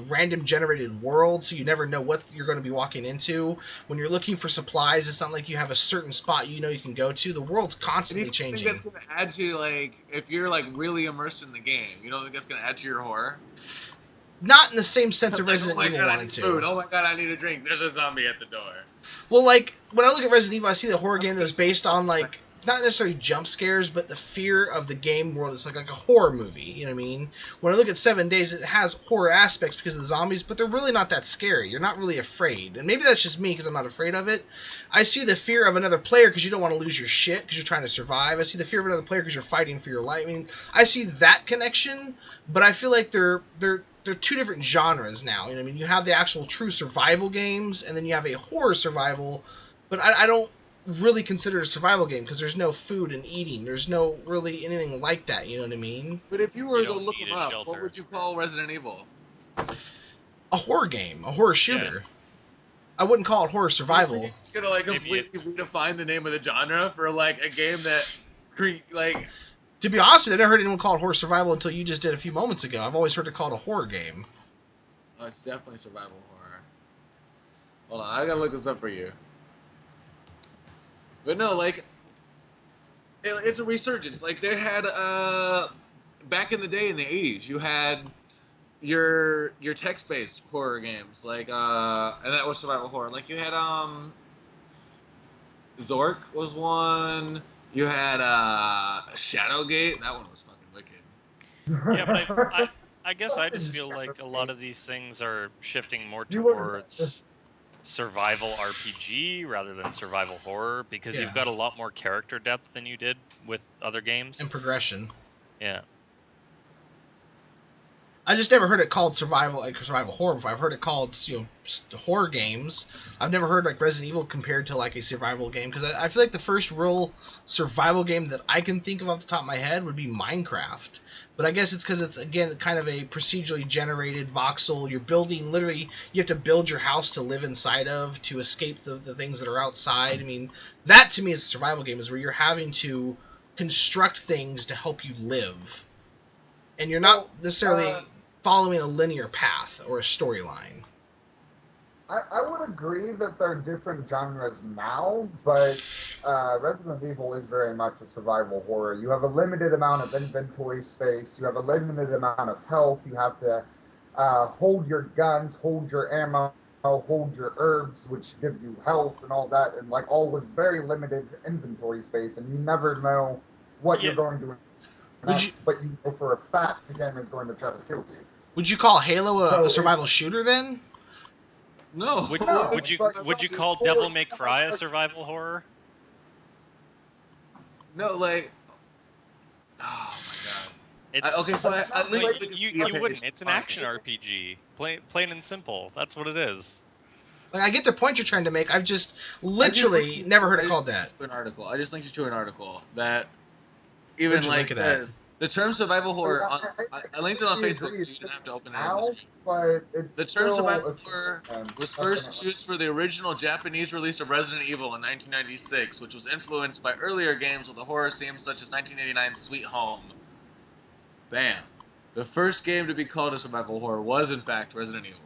random generated world, so you never know what you're going to be walking into. When you're looking for supplies, it's not like you have a certain spot you can go to. The world's And constantly you think changing. that's going to add to, like, if you're, like, really immersed in the game, you don't think that's going to add to your horror? Not in the same sense of Like, Resident oh my Evil God, I wanted need to. food. Oh my God, I need a drink. There's a zombie at the door. Well, like, when I look at Resident Evil, I see the horror game that was based on, like, not necessarily jump scares, but the fear of the game world. It's like a horror movie, you know what I mean? When I look at 7 Days, it has horror aspects because of the zombies, but they're really not that scary. You're not really afraid. And maybe that's just me because I'm not afraid of it. I see the fear of another player because you don't want to lose your shit because you're trying to survive. I see the fear of another player because you're fighting for your life. I mean, I see that connection, but I feel like they're two different genres now. You know what I mean? You have the actual true survival games, and then you have a horror survival, but I don't really consider it a survival game because there's no food and eating. There's no really anything like that. You know what I mean? But if you were You to don't look need them a up, shelter. what would you call Resident Evil? A horror game, a horror shooter. I wouldn't call it horror survival. It's gonna like Maybe completely redefine the name of the genre for like a game that, like, To be honest with you, I never heard anyone call it horror survival until you just did a few moments ago. I've always heard it called a horror game. oh, it's definitely survival horror. Hold on, I gotta look this up for you. But no, like, it's a resurgence. Like they had back in the day in the 80s, you had your text-based horror games, like and that was survival horror. Like you had Zork was one. You had Shadowgate. That one was fucking wicked. Yeah, but I guess I just feel like a lot of these things are shifting more You were- towards survival RPG rather than survival horror because Yeah. you've got a lot more character depth than you did with other games. And progression. Yeah. I just never heard it called survival horror before. I've heard it called horror games. I've never heard like Resident Evil compared to like a survival game because I feel like the first real survival game that I can think of off the top of my head would be Minecraft. But I guess it's because it's again kind of a procedurally generated voxel. You're building literally. You have to build your house to live inside of to escape the things that are outside. I mean, that to me is a survival game is where you're having to construct things to help you live, and you're not necessarily following a linear path or a storyline. I would agree that they're different genres now, but Resident Evil is very much a survival horror. You have a limited amount of inventory space. You have a limited amount of health. You have to hold your guns, hold your ammo, hold your herbs, which give you health and all that, and like all with very limited inventory space, and you never know what you're going to next, but you know for a fact the game is going to try to kill you. Would you call Halo So a survival shooter then? No. Would it's you like- would you call Devil May Cry a survival horror? No, like. Oh my god. It's, Okay, so at least like, look at you the page. wouldn't. It's an action RPG. Plain and simple. That's what it is. Like I get the point you're trying to make. I've just literally never heard it called that. I just linked you to an article that even Where'd you like link it at? says the term survival horror. I linked it on I Facebook, agree, so you don't have to open it on Now, the screen. but it's The term still survival a- horror was something first else. used for the original Japanese release of Resident Evil in 1996, which was influenced by earlier games with a horror theme such as 1989's Sweet Home. Bam. The first game to be called a survival horror was, in fact, Resident Evil.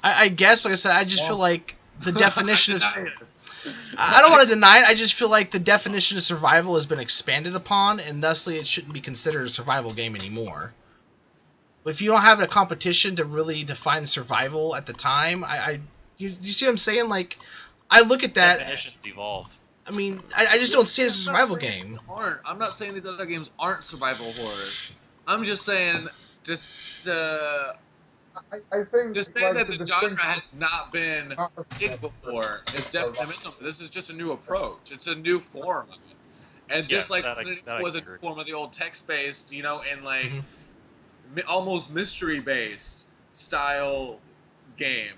I guess, like I said, I just feel like the definition of... Deny it. I don't want to deny it. I just feel like the definition of survival has been expanded upon, and thusly it shouldn't be considered a survival game anymore. But if you don't have a competition to really define survival at the time, you see what I'm saying? Like, I look at that. Definitions evolve. I mean, I just don't see it as a survival game. I'm not saying these other games aren't survival horrors. I'm just saying I think just saying like, that the distinction- genre has not been it before is definitely missing. This is just a new approach. It's a new form of it. And just Yes, like that I- Resident that I Evil was a agree. form of the old text-based, and like Mhm. almost mystery-based style game.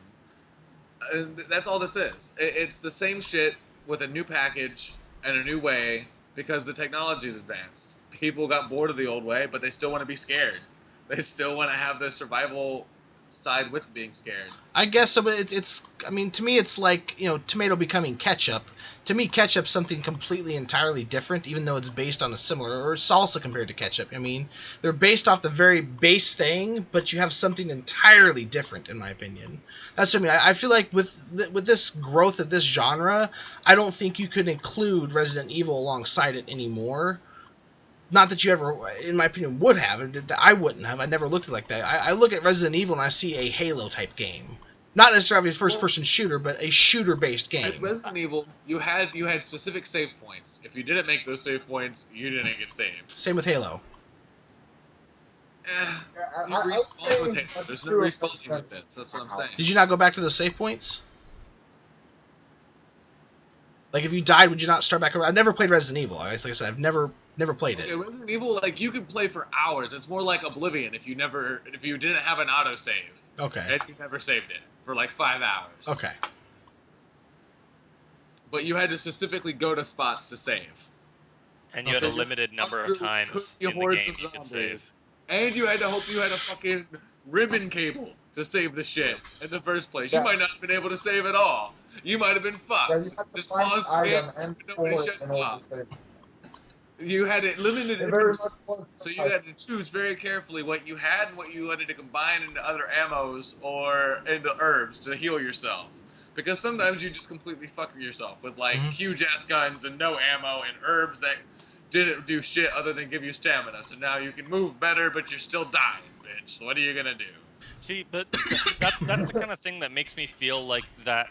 And that's all this is. It's the same shit with a new package and a new way because the technology is advanced. People got bored of the old way, but they still want to be scared. They still want to have the survival side with being scared. I guess so, but it's. I mean, to me, it's like tomato becoming ketchup. To me, ketchup's something completely entirely different, even though it's based on a similar or salsa compared to ketchup. I mean, they're based off the very base thing, but you have something entirely different, in my opinion. That's what I mean. I feel like with this growth of this genre, I don't think you could include Resident Evil alongside it anymore. Not that you ever, in my opinion, would have, and that I wouldn't have. I never looked at it like that. I look at Resident Evil and I see a Halo type game. Not necessarily a first-person shooter, but a shooter-based game. With Resident Evil, you had specific save points. If you didn't make those save points, you didn't get saved. Same with Halo. You respawn with Halo. There's no respawning with this. That's what I'm saying. Did you not go back to those save points? Like, if you died, would you not start back over? I've never played Resident Evil. Like I said, I've never played it. Okay, Resident Evil, like, you could play for hours. It's more like Oblivion if you didn't have an autosave. Okay. And you never saved it for like 5 hours. Okay. But you had to specifically go to spots to save. And you had a limited number of times in the game you could save. And you had to hope you had a fucking ribbon cable to save the shit in the first place. Yeah. You might not have been able to save at all. You might have been fucked. Yeah, you have to Just find pause the the game item and and nobody pull it shut in you order off. to save. You had it limited It very inventory. much was. So you had to choose very carefully what you had and what you wanted to combine into other ammos or into herbs to heal yourself. Because sometimes you just completely fuck yourself with like huge ass guns and no ammo and herbs that didn't do shit other than give you stamina. So now you can move better, but you're still dying, bitch. What are you gonna do? See, but that's the kind of thing that makes me feel like that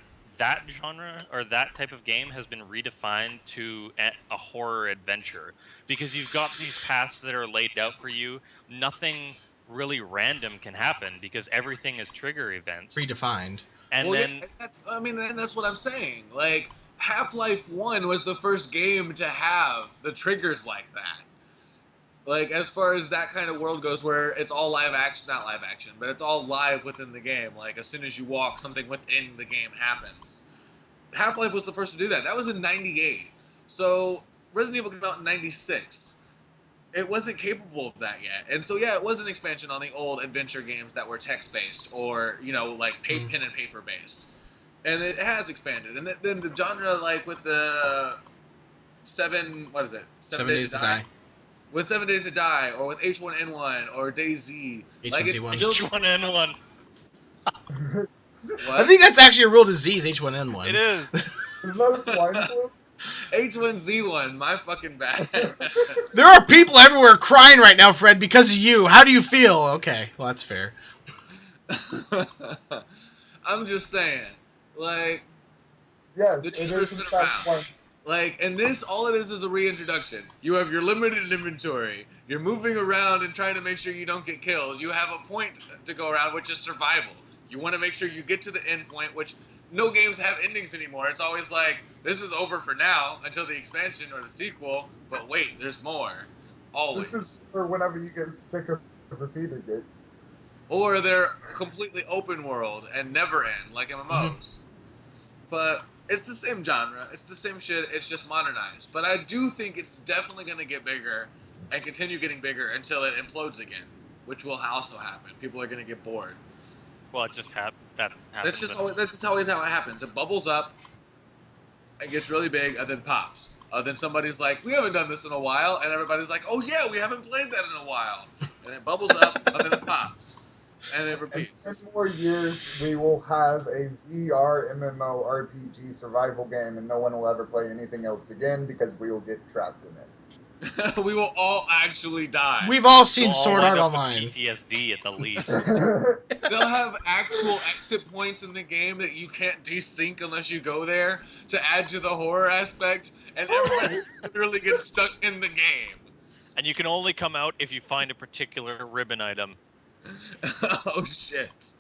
genre or that type of game has been redefined to a horror adventure, because you've got these paths that are laid out for you. Nothing really random can happen because everything is trigger events. Redefined. And Well, then yeah, that's what I'm saying. Like, Half-Life 1 was the first game to have the triggers like that. Like, as far as that kind of world goes, where it's all live action, not live action, but it's all live within the game. Like, as soon as you walk, something within the game happens. Half-Life was the first to do that. That was in 98. So, Resident Evil came out in 96. It wasn't capable of that yet. And so, yeah, it was an expansion on the old adventure games that were text-based or, like pen and paper-based. And it has expanded. And then the genre, like, with the Seven Days to Die. With 7 Days to Die, or with H1N1, or DayZ. Like, it's H1N1. still... H1N1. I think that's actually a real disease, H1N1. It is. Isn't that a swine flu? H1Z1, my fucking bad. There are people everywhere crying right now, Fred, because of you. How do you feel? Okay, well, that's fair. I'm just saying. Like, Yes, the it triggers is in been fact around. swine. Like, and this, all it is a reintroduction. You have your limited inventory. You're moving around and trying to make sure you don't get killed. You have a point to go around, which is survival. You want to make sure you get to the end point, which no games have endings anymore. It's always like, this is over for now until the expansion or the sequel, but wait, there's more. Always. This is for whenever you get sick of repeating it. Or they're completely open world and never end, like MMOs. But it's the same genre. It's the same shit. It's just modernized. But I do think it's definitely going to get bigger and continue getting bigger until it implodes again, which will also happen. People are going to get bored. Well, it just that happens. That's just always how it happens. It bubbles up, it gets really big, and then pops. Then somebody's like, we haven't done this in a while, and everybody's like, oh yeah, we haven't played that in a while. And it bubbles up, and then it pops. And it In repeats. 10 more years, we will have a VR MMORPG survival game, and no one will ever play anything else again because we will get trapped in it. We will all actually die. We've all seen We'll all Sword wind Art up with Online. PTSD at the least. They'll have actual exit points in the game that you can't desync unless you go there to add to the horror aspect, and everybody literally gets stuck in the game. And you can only come out if you find a particular ribbon item. Oh shit.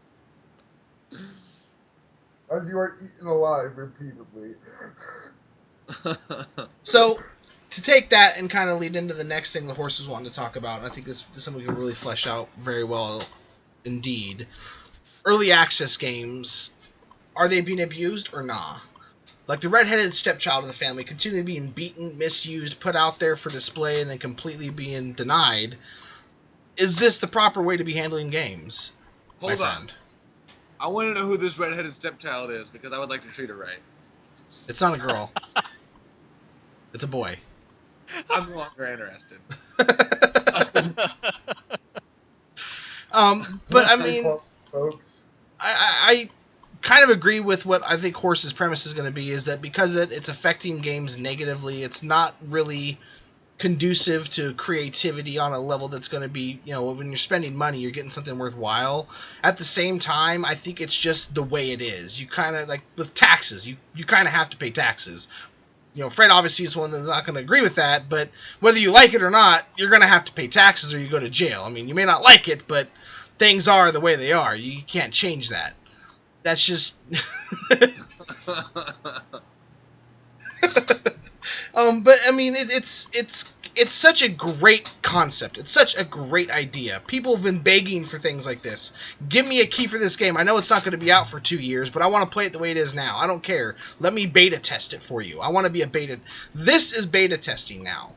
As you are eaten alive repeatedly. So, to take that and kind of lead into the next thing the horses wanted to talk about, and I think this is something we can really flesh out very well indeed. Early access games, are they being abused or nah? Like the redheaded stepchild of the family, continually being beaten, misused, put out there for display, and then completely being denied. Is this the proper way to be handling games? Hold on. I want to know who this redheaded stepchild is because I would like to treat her right. It's not a girl. It's a boy. I'm no longer interested. But I mean, folks. I kind of agree with what I think Horse's premise is going to be, is that because it's affecting games negatively, it's not really conducive to creativity on a level that's going to be, when you're spending money, you're getting something worthwhile. At the same time, I think it's just the way it is. You kind of, like, with taxes, you kind of have to pay taxes. Fred obviously is one that's not going to agree with that, but whether you like it or not, you're going to have to pay taxes or you go to jail. I mean, you may not like it, but things are the way they are. You can't change that. That's just... but I mean, it's such a great concept. It's such a great idea. People have been begging for things like this. Give me a key for this game. I know it's not going to be out for 2 years, but I want to play it the way it is now. I don't care. Let me beta test it for you. I want to be a beta. This is beta testing now.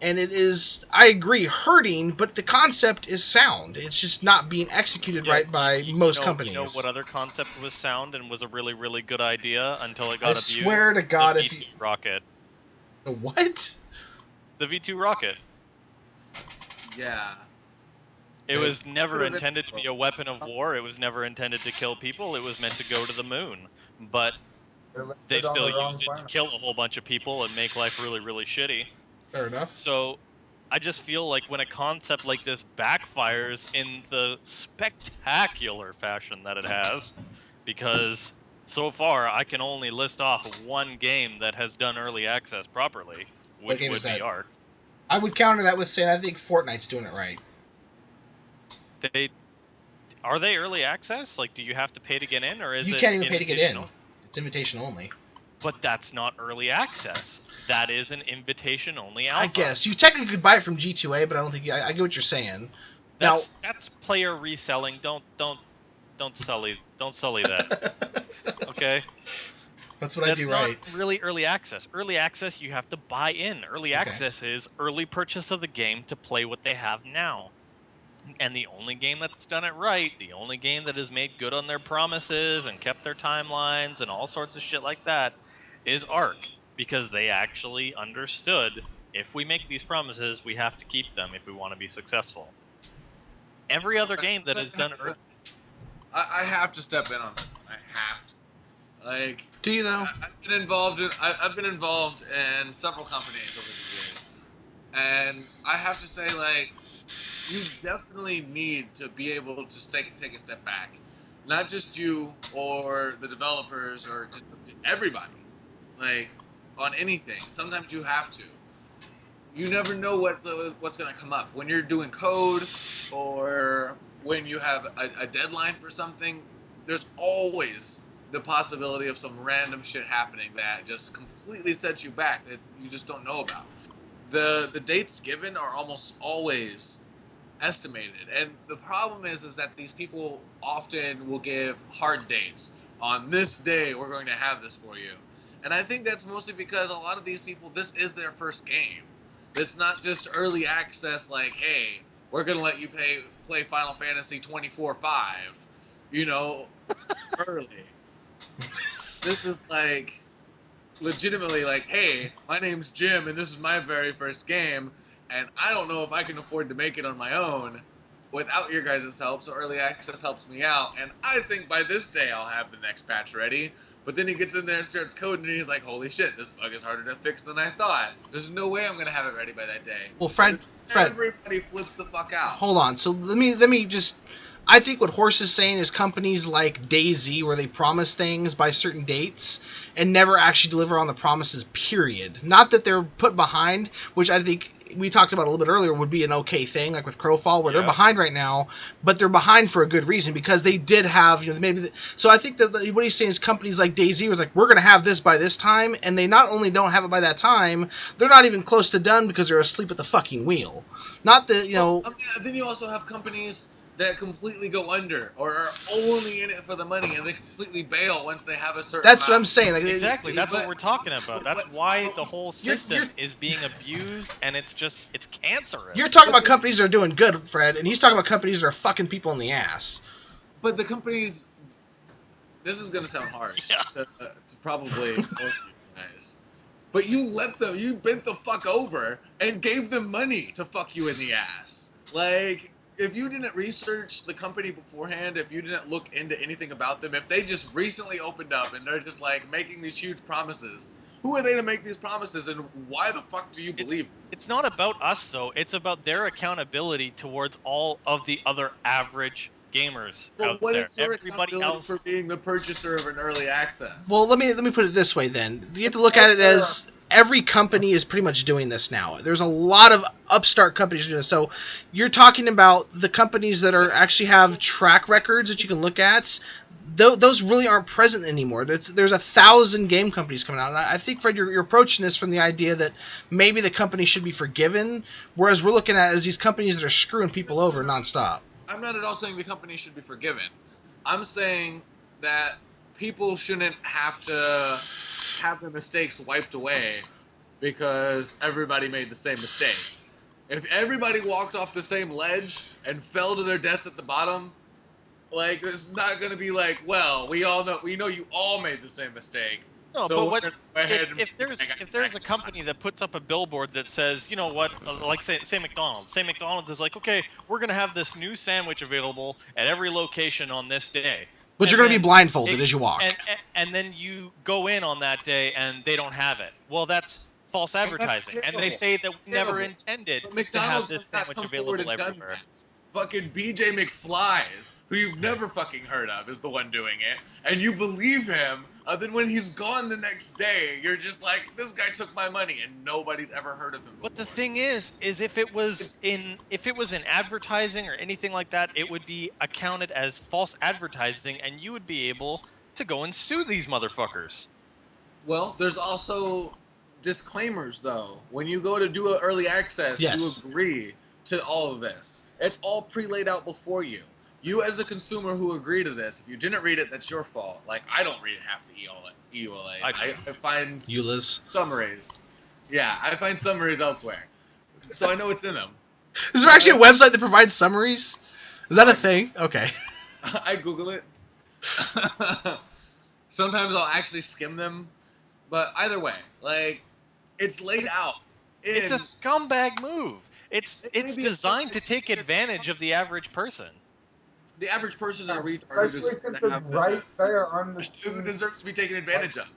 And it is, I agree, hurting, but the concept is sound. It's just not being executed right by most companies. You know what other concept was sound and was a really, really good idea until it got abused? I swear to God, the V2 rocket. The what? The V2 rocket. Yeah. It was never intended to be a weapon of war. It was never intended to kill people. It was meant to go to the moon. But they still used it to kill a whole bunch of people and make life really, really shitty. Fair enough. So I just feel like when a concept like this backfires in the spectacular fashion that it has, because so far I can only list off one game that has done early access properly, which would be Ark. I would counter that with saying I think Fortnite's doing it right. Are they early access? Like, do you have to pay to get in, or is it? You can't even pay to get in. It's invitation only. But that's not early access. That is an invitation only alpha. I guess you technically could buy it from G2A, but I don't think I get what you're saying. That's player reselling. Don't sully that. Okay. That's what I do right. That's not really early access. Early access, you have to buy in. Early access is early purchase of the game to play what they have now. And the only game that's done it right, the only game that has made good on their promises and kept their timelines and all sorts of shit like that is Ark. Because they actually understood, if we make these promises, we have to keep them if we want to be successful. Every other game that has done it... I have to step in on it. I have to. Like, do you though? I've been involved in several companies over the years, and I have to say, like, you definitely need to be able to take a step back, not just you or the developers or just everybody, like on anything. Sometimes you have to. You never know what's going to come up when you're doing code or when you have a deadline for something. There's always the possibility of some random shit happening that just completely sets you back that you just don't know about. The dates given are almost always estimated, and the problem is that these people often will give hard dates. On this day, we're going to have this for you. And I think that's mostly because a lot of these people, this is their first game. It's not just early access like, hey, we're going to let you play Final Fantasy 24-5, early. This is like, legitimately like, hey, my name's Jim and this is my very first game, and I don't know if I can afford to make it on my own without your guys' help, so early access helps me out, and I think by this day I'll have the next patch ready. But then he gets in there and starts coding, and he's like, holy shit, this bug is harder to fix than I thought. There's no way I'm going to have it ready by that day. Well, Fred, everybody flips the fuck out. Hold on, so let me just... I think what Horse is saying is companies like DayZ, where they promise things by certain dates and never actually deliver on the promises, period. Not that they're put behind, which I think we talked about a little bit earlier would be an okay thing, like with Crowfall, where they're behind right now, but they're behind for a good reason, because they did have, so I think that what he's saying is companies like DayZ was like, we're going to have this by this time, and they not only don't have it by that time, they're not even close to done because they're asleep at the fucking wheel. Not that, then you also have companies that completely go under or are only in it for the money, and they completely bail once they have a certain That's amount. what I'm saying. Like, exactly. That's what we're talking about. That's why the whole system is being abused, and it's cancerous. You're talking about companies that are doing good, Fred, and he's talking about companies that are fucking people in the ass. But the companies... This is going to sound harsh to probably both of you guys. But you bent the fuck over and gave them money to fuck you in the ass. Like... if you didn't research the company beforehand, if you didn't look into anything about them, if they just recently opened up and they're just like making these huge promises, who are they to make these promises, and why the fuck do you believe? It's not about us though. It's about their accountability towards all of the other average gamers Well, out what there. is your Everybody accountability else. for being the purchaser of an early access? Well, let me put it this way then. You have to look at it as every company is pretty much doing this now. There's a lot of upstart companies doing this. So you're talking about the companies that are actually have track records that you can look at. Those really aren't present anymore. There's 1,000 game companies coming out. And I think, Fred, you're approaching this from the idea that maybe the company should be forgiven, whereas we're looking at it as these companies that are screwing people over nonstop. I'm not at all saying the company should be forgiven. I'm saying that people shouldn't have to have their mistakes wiped away because everybody made the same mistake. If everybody walked off the same ledge and fell to their deaths at the bottom, like there's not gonna be like, well, we know you all made the same mistake. No, So but what we're gonna go ahead if there's a company that puts up a billboard that says, you know what, like say McDonald's. Say McDonald's is like, okay, we're gonna have this new sandwich available at every location on this day. But you're going to be blindfolded as you walk. And then you go in on that day and they don't have it. Well, that's false advertising. And they say that we never intended But McDonald's to have this has not sandwich come forward available and done everywhere. that. Fucking BJ McFlies, who you've never fucking heard of, is the one doing it, and you believe him. Then when he's gone the next day, you're just like, this guy took my money, and nobody's ever heard of him before. But the thing is if it was in advertising or anything like that, it would be accounted as false advertising, and you would be able to go and sue these motherfuckers. Well, there's also disclaimers, though. When you go to do an early access, Yes. you agree to all of this. It's all pre-laid out before you. You, as a consumer who agree to this, if you didn't read it, that's your fault. Like, I don't read half the EULAs. I find EULAs. summaries. Yeah, I find summaries elsewhere. So I know it's in them. Is there actually a website that provides summaries? Is that a thing? Okay. I Google it. Sometimes I'll actually skim them. But either way, like, it's laid out. It's a scumbag move. It's maybe designed to take advantage of the average person. The average person is a retard who Especially since deserves to it's have right there on the who screen. deserves to be taken advantage of.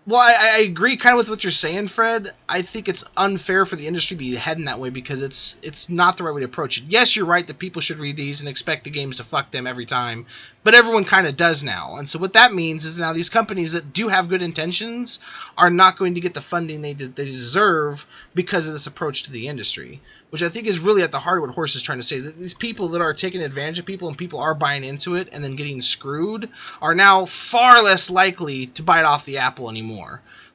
Well, I agree kind of with what you're saying, Fred. I think it's unfair for the industry to be heading that way because it's not the right way to approach it. Yes, you're right that people should read these and expect the games to fuck them every time, but everyone kind of does now. And so what that means is now these companies that do have good intentions are not going to get the funding they deserve because of this approach to the industry, which I think is really at the heart of what Horse is trying to say. That these people that are taking advantage of people and people are buying into it and then getting screwed are now far less likely to bite off the apple anymore.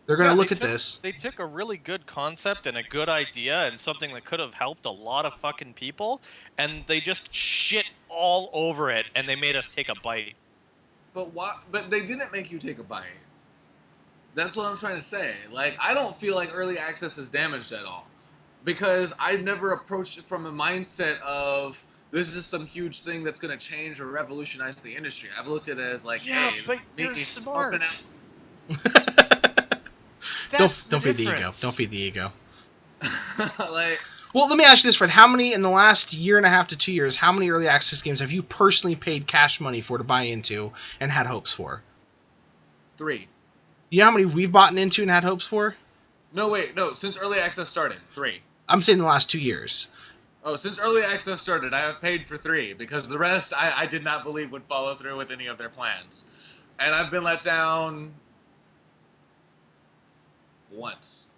They're going to look at this. They took a really good concept and a good idea and something that could have helped a lot of fucking people, and they just shit all over it, and they made us take a bite. But why? But they didn't make you take a bite. That's what I'm trying to say. Like, I don't feel like early access is damaged at all because I've never approached it from a mindset of this is some huge thing that's going to change or revolutionize the industry. I've looked at it as like, Yeah, hey, but this you're is smart. helping out. Don't feed the ego. Don't feed the ego. Like, Well, let me ask you this, Fred. How many, in the last year and a half to 2 years, how many early access games have you personally paid cash money for to buy into and had hopes for? 3. You know how many we've bought into and had hopes for? No, wait, no. Since early access started, 3. I'm saying the last 2 years. Oh, since early access started, I have paid for 3 because the rest I did not believe would follow through with any of their plans. And I've been let down once.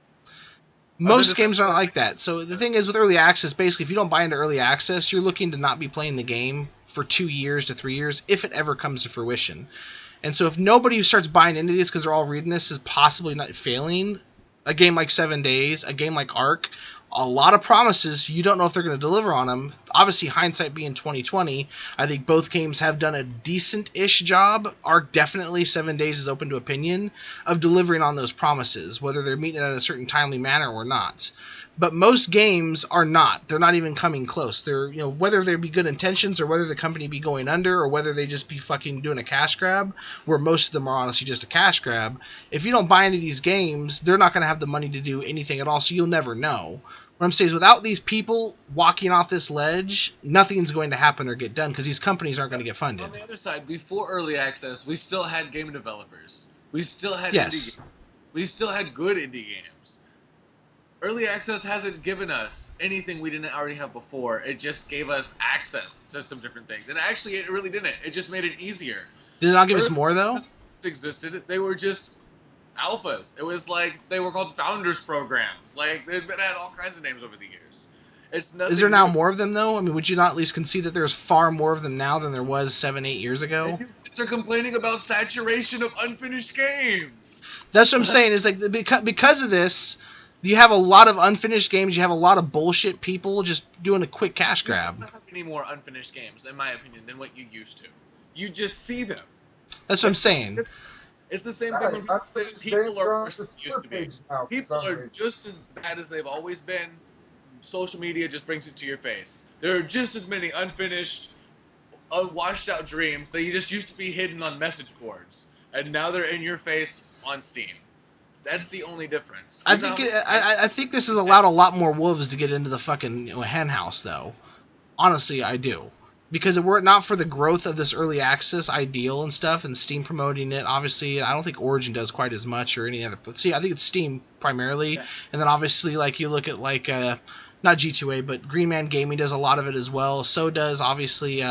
Most games aren't like that. So the thing is with early access, basically, if you don't buy into early access, you're looking to not be playing the game for 2 years to 3 years, if it ever comes to fruition. And so if nobody starts buying into this because they're all reading this as possibly not failing, a game like 7 Days, a game like Ark, a lot of promises, you don't know if they're going to deliver on them. Obviously, hindsight being 2020, I think both games have done a decent-ish job. Ark definitely, 7 Days is open to opinion, of delivering on those promises, whether they're meeting it in a certain timely manner or not. But most games are not. They're not even coming close. They're, whether there be good intentions or whether the company be going under or whether they just be fucking doing a cash grab, where most of them are honestly just a cash grab. If you don't buy into these games, they're not going to have the money to do anything at all, so you'll never know. What I'm saying is, without these people walking off this ledge, nothing's going to happen or get done because these companies aren't going to get funded. On the other side, before early access, we still had game developers. We still had indie Yes. games. We still had good indie games. Early access hasn't given us anything we didn't already have before. It just gave us access to some different things. And actually, it really didn't. It just made it easier. Did it not give us Early more, though? access existed. They were just alphas. It was like they were called founders programs. Like they've been had all kinds of names over the years. It's nothing. Is there now new. more of them, though? I mean, would you not at least concede that there's far more of them now than there was 7-8 years ago? And you guys are complaining about saturation of unfinished games. That's what I'm saying. Is like because of this, you have a lot of unfinished games. You have a lot of bullshit people just doing a quick cash grab. You don't have any more unfinished games, in my opinion, than what you used to. You just see them. That's what I'm saying. It's the same thing when people say that people are worse than they used to be. Page now, for People some are reason. just as bad as they've always been. Social media just brings it to your face. There are just as many unfinished, unwashed out dreams that just used to be hidden on message boards, and now they're in your face on Steam. That's the only difference. I think this has allowed a lot more wolves to get into the fucking hen house, though. Honestly, I do. Because were it not for the growth of this early access ideal and stuff, and Steam promoting it, obviously, I don't think Origin does quite as much or any other. But see, I think it's Steam primarily, Yeah. and then obviously, like you look at like not G2A, but Green Man Gaming does a lot of it as well. So does obviously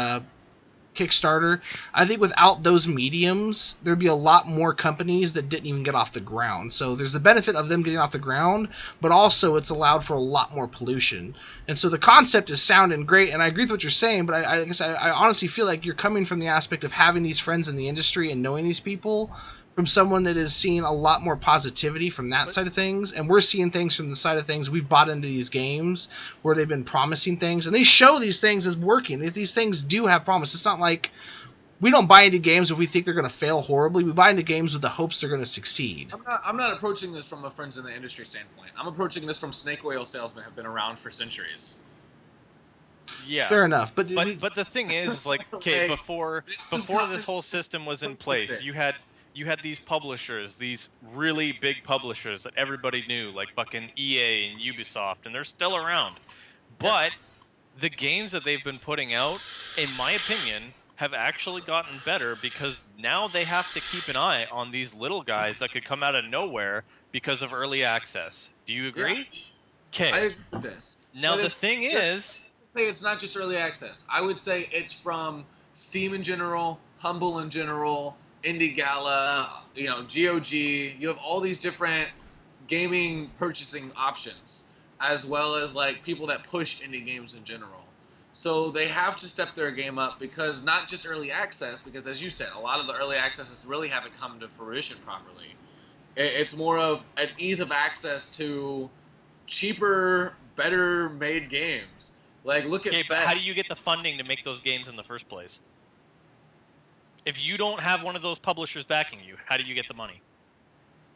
Kickstarter. I think without those mediums, there'd be a lot more companies that didn't even get off the ground. So there's the benefit of them getting off the ground, but also it's allowed for a lot more pollution. And so the concept is sounding great, and I agree with what you're saying, but I guess I honestly feel like you're coming from the aspect of having these friends in the industry and knowing these people from someone that is seeing a lot more positivity from that side of things, and we're seeing things from the side of things we've bought into these games where they've been promising things, and they show these things as working. These things do have promise. It's not like we don't buy into games if we think they're going to fail horribly. We buy into games with the hopes they're going to succeed. I'm not approaching this from a friends in the industry standpoint. I'm approaching this from snake oil salesmen have been around for centuries. Yeah. Fair enough, but the thing is, like, okay, Like, before this is this common whole sense. system was in This is place, it. you had these publishers, these really big publishers that everybody knew, like fucking EA and Ubisoft, and they're still around. But the games that they've been putting out, in my opinion, have actually gotten better because now they have to keep an eye on these little guys that could come out of nowhere because of early access. Do you agree? I Okay. agree with this. Now But the it's- thing is, say it's not just early access. I would say it's from Steam in general, Humble in general, Indie Gala, GOG. You have all these different gaming purchasing options, as well as like people that push indie games in general. So they have to step their game up because not just early access, because as you said, a lot of the early accesses really haven't come to fruition properly. It's more of an ease of access to cheaper, better made games. Like, look at okay, but Fez. how do you get the funding to make those games in the first place? If you don't have one of those publishers backing you, how do you get the money?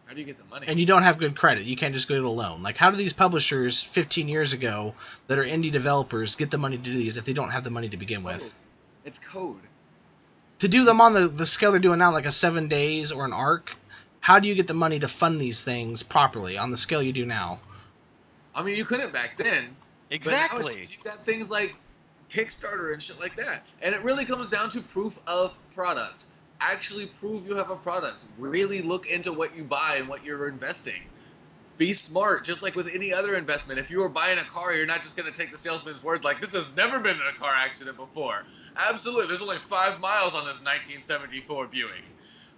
How do you get the money? and you don't have good credit. You can't just go it alone. Like, how do these publishers 15 years ago that are indie developers get the money to do these if they don't have the money to begin with? It's code. To do them on the scale they're doing now, like a 7 days or an arc, how do you get the money to fund these things properly on the scale you do now? I mean, you couldn't back then. But Exactly. nowadays you've got things like Kickstarter and shit like that. And it really comes down to proof of product. Actually prove you have a product. Really look into what you buy and what you're investing. Be smart, just like with any other investment. If you were buying a car, you're not just going to take the salesman's words like, this has never been in a car accident before. Absolutely. There's only 5 miles on this 1974 Buick.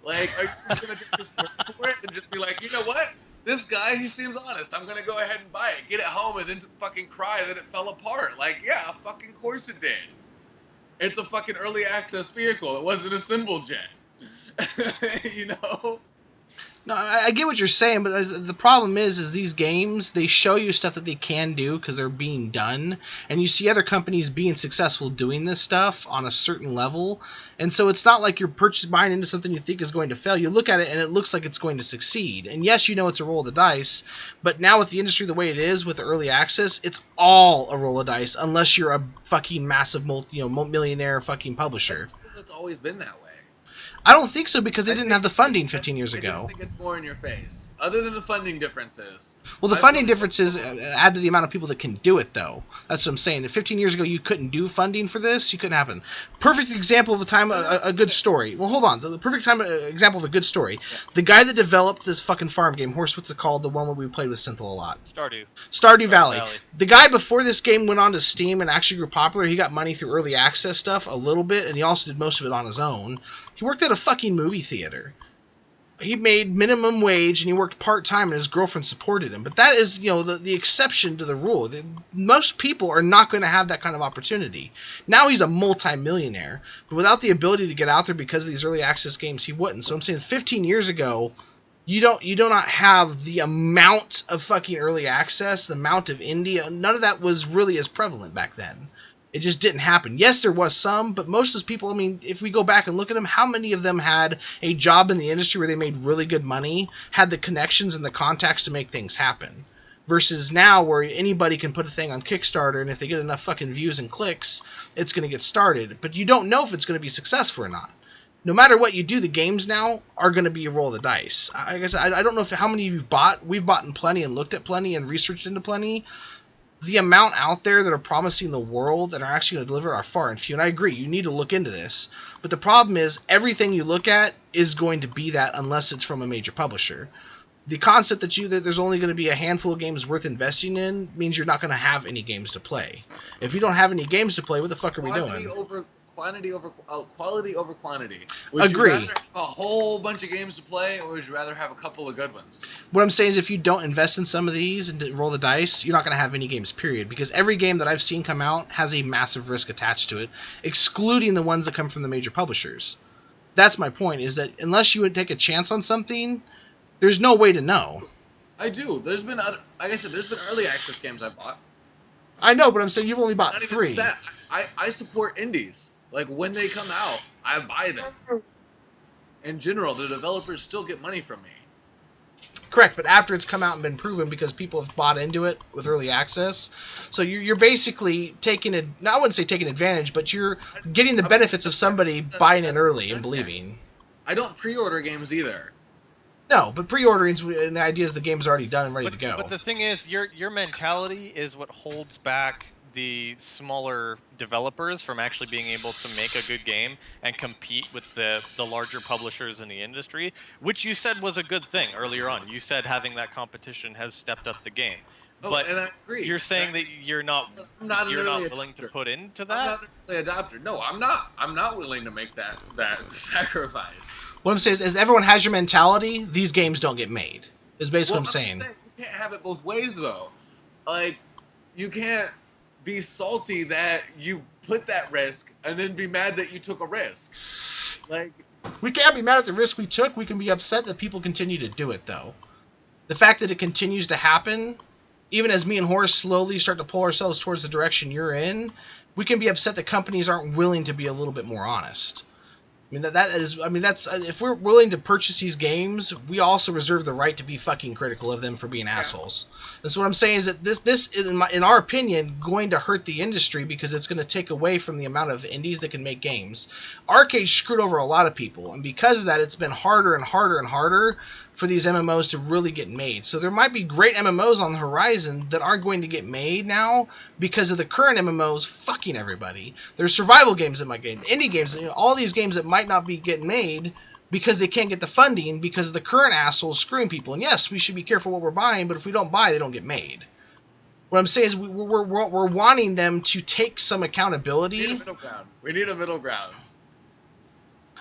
Like, are you just going to take this word for it and just be like, you know what? This guy, he seems honest. I'm going to go ahead and buy it. Get it home and then fucking cry that it fell apart. Like, yeah, fucking course it did. It's a fucking early access vehicle. It wasn't a symbol jet. You know? No, I get what you're saying, but the problem is these games, they show you stuff that they can do because they're being done, and you see other companies being successful doing this stuff on a certain level, and so it's not like you're buying into something you think is going to fail. You look at it and it looks like it's going to succeed, and yes, you know it's a roll of the dice, but now with the industry the way it is with the early access, it's all a roll of dice unless you're a fucking massive millionaire fucking publisher. It's always been that way. I don't think so because they I didn't think have the it's- funding 15 years I ago. just think it's more in your face. Other than the funding differences. Well, the I funding feel- differences add to the amount of people that can do it, though. That's what I'm saying. If 15 years ago you couldn't do funding for this, you couldn't happen. Perfect example of the time a good story. Well, hold on. The perfect time example of a good story. Yeah. The guy that developed this fucking farm game, Horse, what's it called? The one where we played with Synthel a lot. Stardew Valley. The guy before this game went on to Steam and actually grew popular, he got money through early access stuff a little bit, and he also did most of it on his own. He worked at a fucking movie theater. He made minimum wage and he worked part-time and his girlfriend supported him. But that is, the exception to the rule. Most people are not going to have that kind of opportunity. Now he's a multi-millionaire, but without the ability to get out there because of these early access games, he wouldn't. So I'm saying 15 years ago, you do not have the amount of fucking early access, the amount of indie. None of that was really as prevalent back then. It just didn't happen. Yes, there was some, but most of those people, I mean, if we go back and look at them, how many of them had a job in the industry where they made really good money, had the connections and the contacts to make things happen? Versus now where anybody can put a thing on Kickstarter, and if they get enough fucking views and clicks, it's going to get started. But you don't know if it's going to be successful or not. No matter what you do, the games now are going to be a roll of the dice. I guess I don't know how many you've bought. We've bought in plenty and looked at plenty and researched into plenty. The amount out there that are promising the world and are actually going to deliver are far and few. And I agree, you need to look into this. But the problem is, everything you look at is going to be that unless it's from a major publisher. The concept that there's only going to be a handful of games worth investing in means you're not going to have any games to play. If you don't have any games to play, what the fuck are we doing? Quality over quantity. Would Agree. you rather have a whole bunch of games to play, or would you rather have a couple of good ones? What I'm saying is if you don't invest in some of these and roll the dice, you're not going to have any games, period. Because every game that I've seen come out has a massive risk attached to it, excluding the ones that come from the major publishers. That's my point, is that unless you would take a chance on something, there's no way to know. I do. There's been, like I said, there's been early access games I've bought. I know, but I'm saying you've only bought Not even 3. that. I support indies. Like, when they come out, I buy them. In general, the developers still get money from me. Correct, but after it's come out and been proven because people have bought into it with early access, so you're basically taking it. I wouldn't say taking advantage, but you're getting the benefits of somebody buying in early and believing. I don't pre-order games either. No, but pre-ordering and the idea is the game's already done and ready to go. But the thing is, your mentality is what holds back the smaller developers from actually being able to make a good game and compete with the larger publishers in the industry, which you said was a good thing earlier on. You said having that competition has stepped up the game. But and I agree. You're saying that you're not willing to put into that? I'm not an early adopter. No, I'm not. I'm not willing to make that sacrifice. What I'm saying is everyone has your mentality, these games don't get made. Is basically what I'm saying. You can't have it both ways, though. Like, you can't be salty that you put that risk and then be mad that you took a risk. Like, we can't be mad at the risk we took. We can be upset that people continue to do it, though. The fact that it continues to happen, even as me and Horace slowly start to pull ourselves towards the direction you're in, we can be upset that companies aren't willing to be a little bit more honest. I mean, that's if we're willing to purchase these games, we also reserve the right to be fucking critical of them for being assholes. That's what I'm saying, is that this is, in our opinion, going to hurt the industry because it's going to take away from the amount of indies that can make games. Arcade screwed over a lot of people, and because of that, it's been harder and harder and harder for these MMOs to really get made. So there might be great MMOs on the horizon that aren't going to get made now because of the current MMOs fucking everybody. There's survival games that might get indie games, all these games that might not be getting made because they can't get the funding because of the current assholes screwing people. And yes, we should be careful what we're buying, but if we don't buy, they don't get made. What I'm saying is we're wanting them to take some accountability. we need a middle ground. We need a middle ground.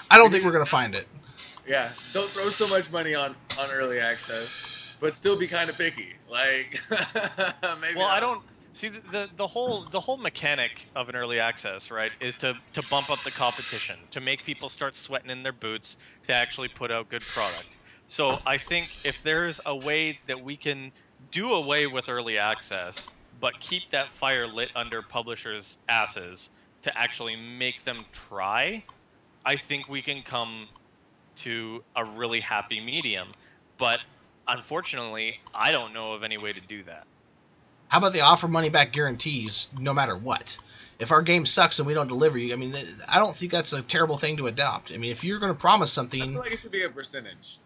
I don't think we're going to find it. Yeah, don't throw so much money on early access, but still be kind of picky. Like, maybe. Well, I don't see the whole mechanic of an early access, right, is to bump up the competition, to make people start sweating in their boots to actually put out good product. So I think if there's a way that we can do away with early access, but keep that fire lit under publishers' asses to actually make them try, I think we can come to a really happy medium. But unfortunately, I don't know of any way to do that. How about they offer money back guarantees no matter what? If our game sucks and we don't deliver you, I mean, I don't think that's a terrible thing to adopt. I mean, if you're going to promise I something, feel like it should be a percentage.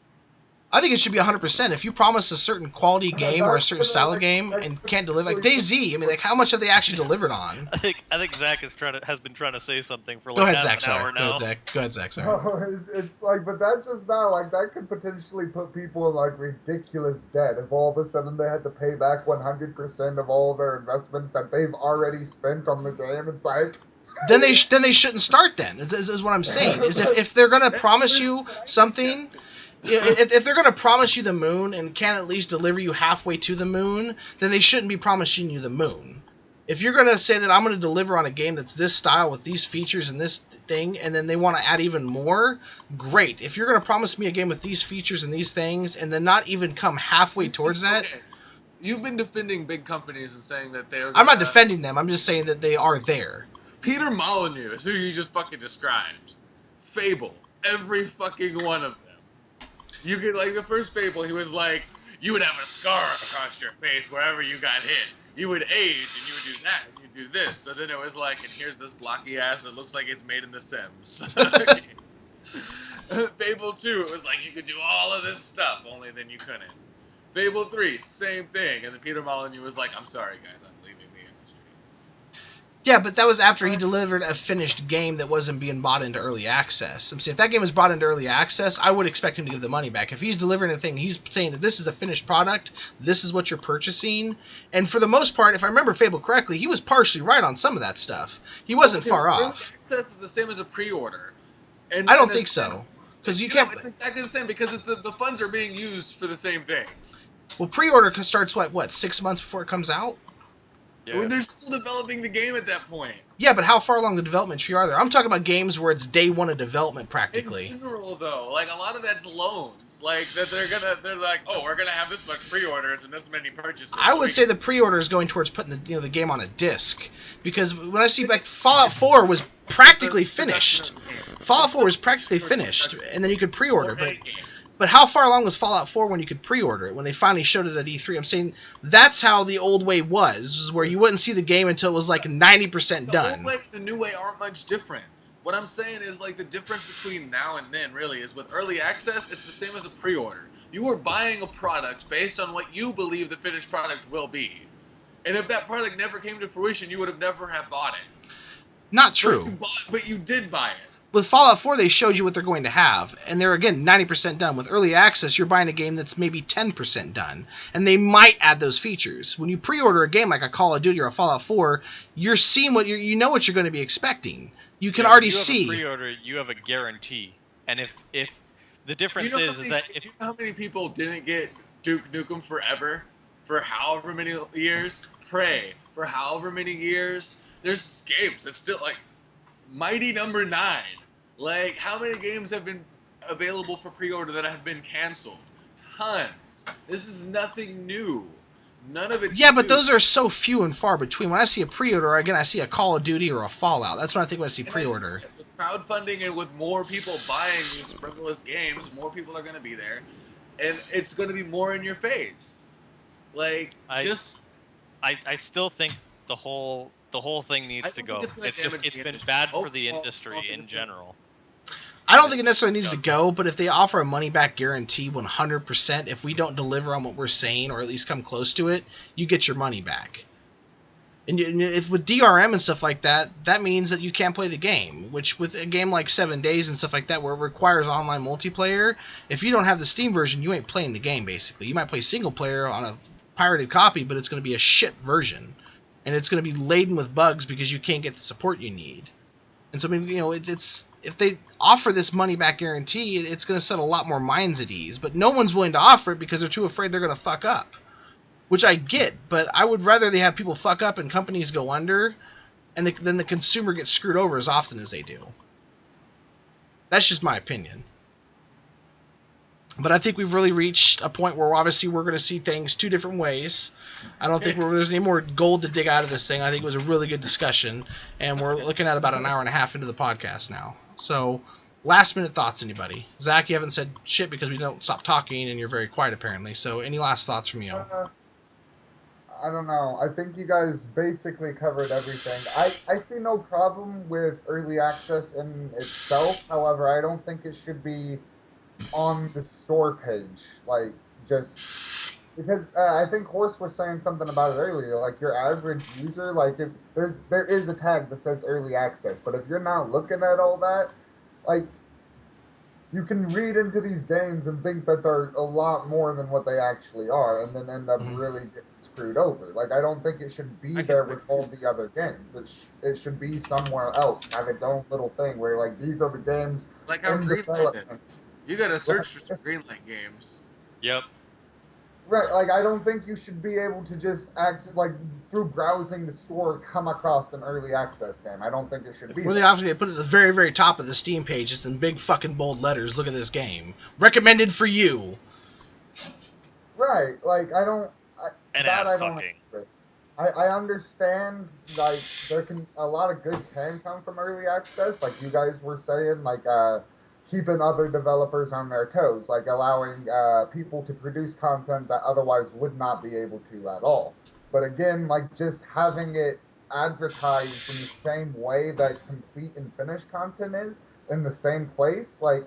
I think it should be 100%. If you promise a certain quality game or a certain style of game and can't deliver, like DayZ, I mean, like how much have they actually delivered on? I think Zach has been trying to say something for Go like ahead, half Zach. an Sorry. hour Go now. ahead, Zach. Go ahead, Zach. Sorry. No, it's like, but that's just not like that could potentially put people in like ridiculous debt if all of a sudden they had to pay back 100% of all their investments that they've already spent on the game. It's like Then they shouldn't start. Then is what I'm saying. Is if they're gonna promise you something, you know, if they're gonna promise you the moon and can't at least deliver you halfway to the moon, then they shouldn't be promising you the moon. If you're gonna say that I'm gonna deliver on a game that's this style with these features and this thing, and then they want to add even more, great. If you're gonna promise me a game with these features and these things, and then not even come halfway towards that, Okay. You've been defending big companies and saying that they're. I'm not defending them. I'm just saying that they are there. Peter Molyneux is who you just fucking described. Fable, every fucking one of them. You could like the first Fable. He was like, you would have a scar across your face wherever you got hit. You would age and you would do that and you do this. So then it was like, and here's this blocky ass that looks like it's made in The Sims. Fable 2, it was like you could do all of this stuff, only then you couldn't. Fable 3, same thing. And then Peter Molyneux was like, I'm sorry guys, I'm leaving the industry. Yeah, but that was after he delivered a finished game that wasn't being bought into early access. I'm saying if that game was brought into early access, I would expect him to give the money back. If he's delivering a thing, he's saying that this is a finished product, this is what you're purchasing. And for the most part, if I remember Fable correctly, he was partially right on some of that stuff. He wasn't far Early off. access is the same as a pre-order. And I don't in a think so. sense, Because you know, can't. it's exactly the same because it's the funds are being used for the same things. Well, pre-order starts what 6 months before it comes out? Yeah. When they're still developing the game at that point. Yeah, but how far along the development tree are there? I'm talking about games where it's day one of development In practically. general, though, like a lot of that's loans. Like that they're like, oh, we're gonna have this much pre-orders and this many purchases. I so would we say the pre-order is going towards putting the game on a disc, because when I see like Fallout 4 was practically finished. Fallout 4 was practically finished, and then you could pre-order. But how far along was Fallout 4 when you could pre-order it? When they finally showed it at E3, I'm saying that's how the old way was where you wouldn't see the game until it was like 90% The done. old way and the new way aren't much different. What I'm saying is like the difference between now and then really is with early access, it's the same as a pre-order. You are buying a product based on what you believe the finished product will be. And if that product never came to fruition, you would have never have bought it. Not true. But you did buy it. With Fallout 4, they showed you what they're going to have, and they're, again, 90% done. With early access, you're buying a game that's maybe 10% done, and they might add those features. When you pre-order a game like a Call of Duty or a Fallout 4, you're seeing what you know what you're going to be expecting. You can already see. When you have a pre-order, you have a guarantee, and if the difference You know is that if you know how many people didn't get Duke Nukem Forever for however many years? Prey for however many years? There's games that's still like Mighty Number 9. Like, how many games have been available for pre-order that have been canceled? Tons. This is nothing new. None of it's Yeah, but new. those are so few and far between. When I see a pre-order, again, I see a Call of Duty or a Fallout. That's what I think when I see And pre-order. as I said, with crowdfunding and with more people buying these frivolous games, more people are going to be there, and it's going to be more in your face. Like, I still think the whole thing I needs to don't go. think it's gonna damage It's the been industry. bad for the Overall, industry in it's- general. I don't think it necessarily needs to go, but if they offer a money-back guarantee 100%, if we don't deliver on what we're saying, or at least come close to it, you get your money back. And if with DRM and stuff like that, that means that you can't play the game, which with a game like 7 Days and stuff like that, where it requires online multiplayer, if you don't have the Steam version, you ain't playing the game, basically. You might play single player on a pirated copy, but it's going to be a shit version. And it's going to be laden with bugs because you can't get the support you need. And so, I mean, it's if they offer this money-back guarantee, it's going to set a lot more minds at ease. But no one's willing to offer it because they're too afraid they're going to fuck up. Which I get, but I would rather they have people fuck up and companies go under, and then the consumer gets screwed over as often as they do. That's just my opinion. But I think we've really reached a point where obviously we're going to see things two different ways. I don't think there's any more gold to dig out of this thing. I think it was a really good discussion, and we're looking at about an hour and a half into the podcast now. So, last minute thoughts, anybody? Zach, you haven't said shit because we don't stop talking, and you're very quiet apparently. So, any last thoughts from you? I don't know. I think you guys basically covered everything. I see no problem with early access in itself. However, I don't think it should be on the store page. Like, just because I think Horse was saying something about it earlier. Like, your average user, like, if there is a tag that says early access, but if you're not looking at all that, like, you can read into these games and think that they're a lot more than what they actually are, and then end up Mhm. really getting screwed over. Like, I don't think it should be I can there see with all the other games. It should be somewhere else, have its own little thing where, like, these are the games like how in Greenlight development. is. You gotta Right, search for some Greenlight games. Yep. right. Like, I don't think you should be able to just like through browsing the store come across an early access game. I don't think it should be Where they there. obviously put it at the very, very top of the Steam page, just in big fucking bold letters. Look at this game, recommended for you. Right. Like, I don't. And That ass I don't agree fucking. with. I understand, like, there can a lot of good can come from early access, like you guys were saying, like keeping other developers on their toes, like allowing people to produce content that otherwise would not be able to at all. But again, like, just having it advertised in the same way that complete and finished content is in the same place, like,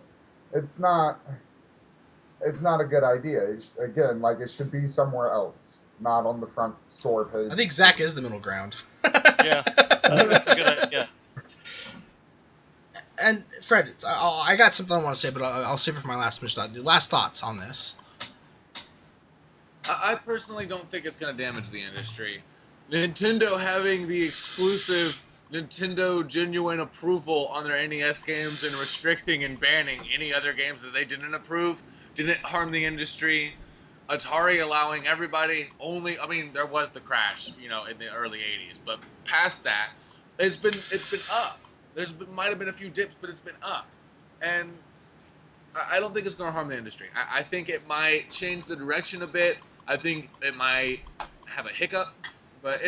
it's not it's not a good idea. Again, like, it should be somewhere else, not on the front store page. I think Zach is the middle ground. Yeah. I think that's a good idea. And Fred, I got something I want to say, but I'll save it for my last minute. Last thoughts on this? I personally don't think it's gonna damage the industry. Nintendo having the exclusive Nintendo genuine approval on their NES games and restricting and banning any other games that they didn't approve didn't harm the industry. Atari allowing everybody only. I mean, there was the crash, in the early '80s, but past that, it's been up. Might have been a few dips, but it's been up, and I don't think it's going to harm the industry. I think it might change the direction a bit. I think it might have a hiccup, but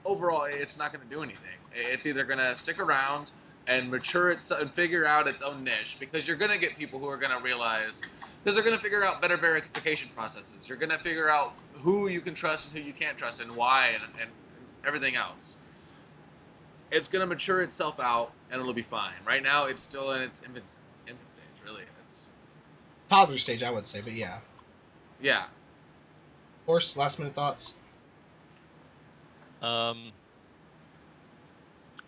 overall, it's not going to do anything. It's either going to stick around and mature itself and figure out its own niche, because you're going to get people who are going to realize, because they're going to figure out better verification processes. You're going to figure out who you can trust and who you can't trust and why and everything else. It's going to mature itself out and it'll be fine. Right now, it's still in its infant stage, really. It's Toddler stage, I would say, but yeah. Yeah. Horse, last minute thoughts? I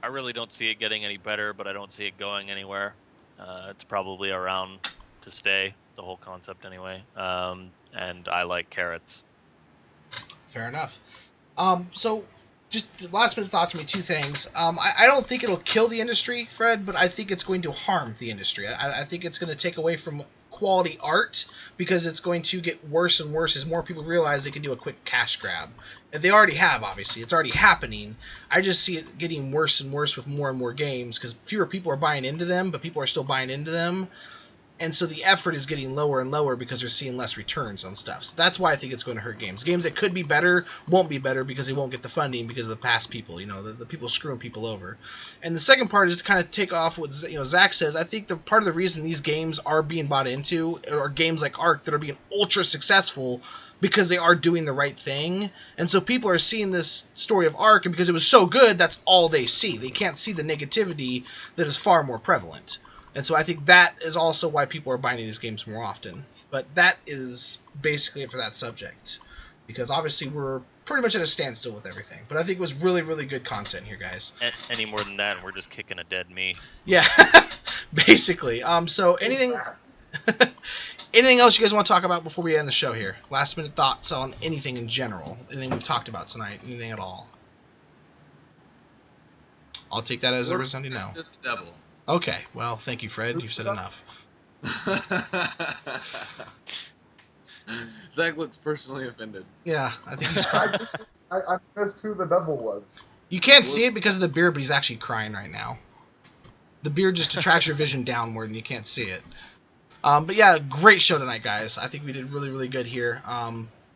really don't see it getting any better, but I don't see it going anywhere. It's probably around to stay, the whole concept anyway. And I like carrots. Fair enough. So, just last minute thoughts for me, two things. I don't think it'll kill the industry, Fred, but I think it's going to harm the industry. I think it's going to take away from quality art, because it's going to get worse and worse as more people realize they can do a quick cash grab. And they already have, obviously. It's already happening. I just see it getting worse and worse with more and more games, because fewer people are buying into them, but people are still buying into them. And so the effort is getting lower and lower because they're seeing less returns on stuff. So that's why I think it's going to hurt games. Games that could be better won't be better because they won't get the funding because of the past people, the people screwing people over. And the second part is to kind of take off what Zach says. I think the part of the reason these games are being bought into are games like Ark that are being ultra successful because they are doing the right thing. And so people are seeing this story of Ark, and because it was so good, that's all they see. They can't see the negativity that is far more prevalent. And so I think that is also why people are buying these games more often. But that is basically it for that subject. Because obviously we're pretty much at a standstill with everything. But I think it was really, really good content here, guys. Any more than that, and we're just kicking a dead me. Yeah, basically. So anything anything else you guys want to talk about before we end the show here? Last minute thoughts on anything in general. Anything we've talked about tonight. Anything at all. I'll take that as a resounding no. Just the devil. Okay, well, thank you, Fred. You've said enough. Zach looks personally offended. Yeah, I think he's I missed who the devil was. You can't see it because of the beard, but he's actually crying right now. The beard just attracts your vision downward, and you can't see it. But yeah, great show tonight, guys. I think we did really, really good here.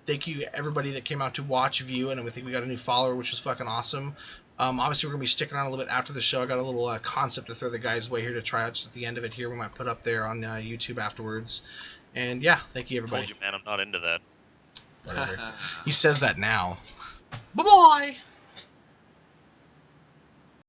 Thank you, everybody that came out to watch, view, and I think we got a new follower, which was fucking awesome. Obviously, we're going to be sticking around a little bit after the show. I got a little concept to throw the guys' way here to try out just at the end of it here. We might put up there on YouTube afterwards. And yeah, thank you, everybody. Told you, man, I'm not into that. Whatever. He says that now. Bye bye.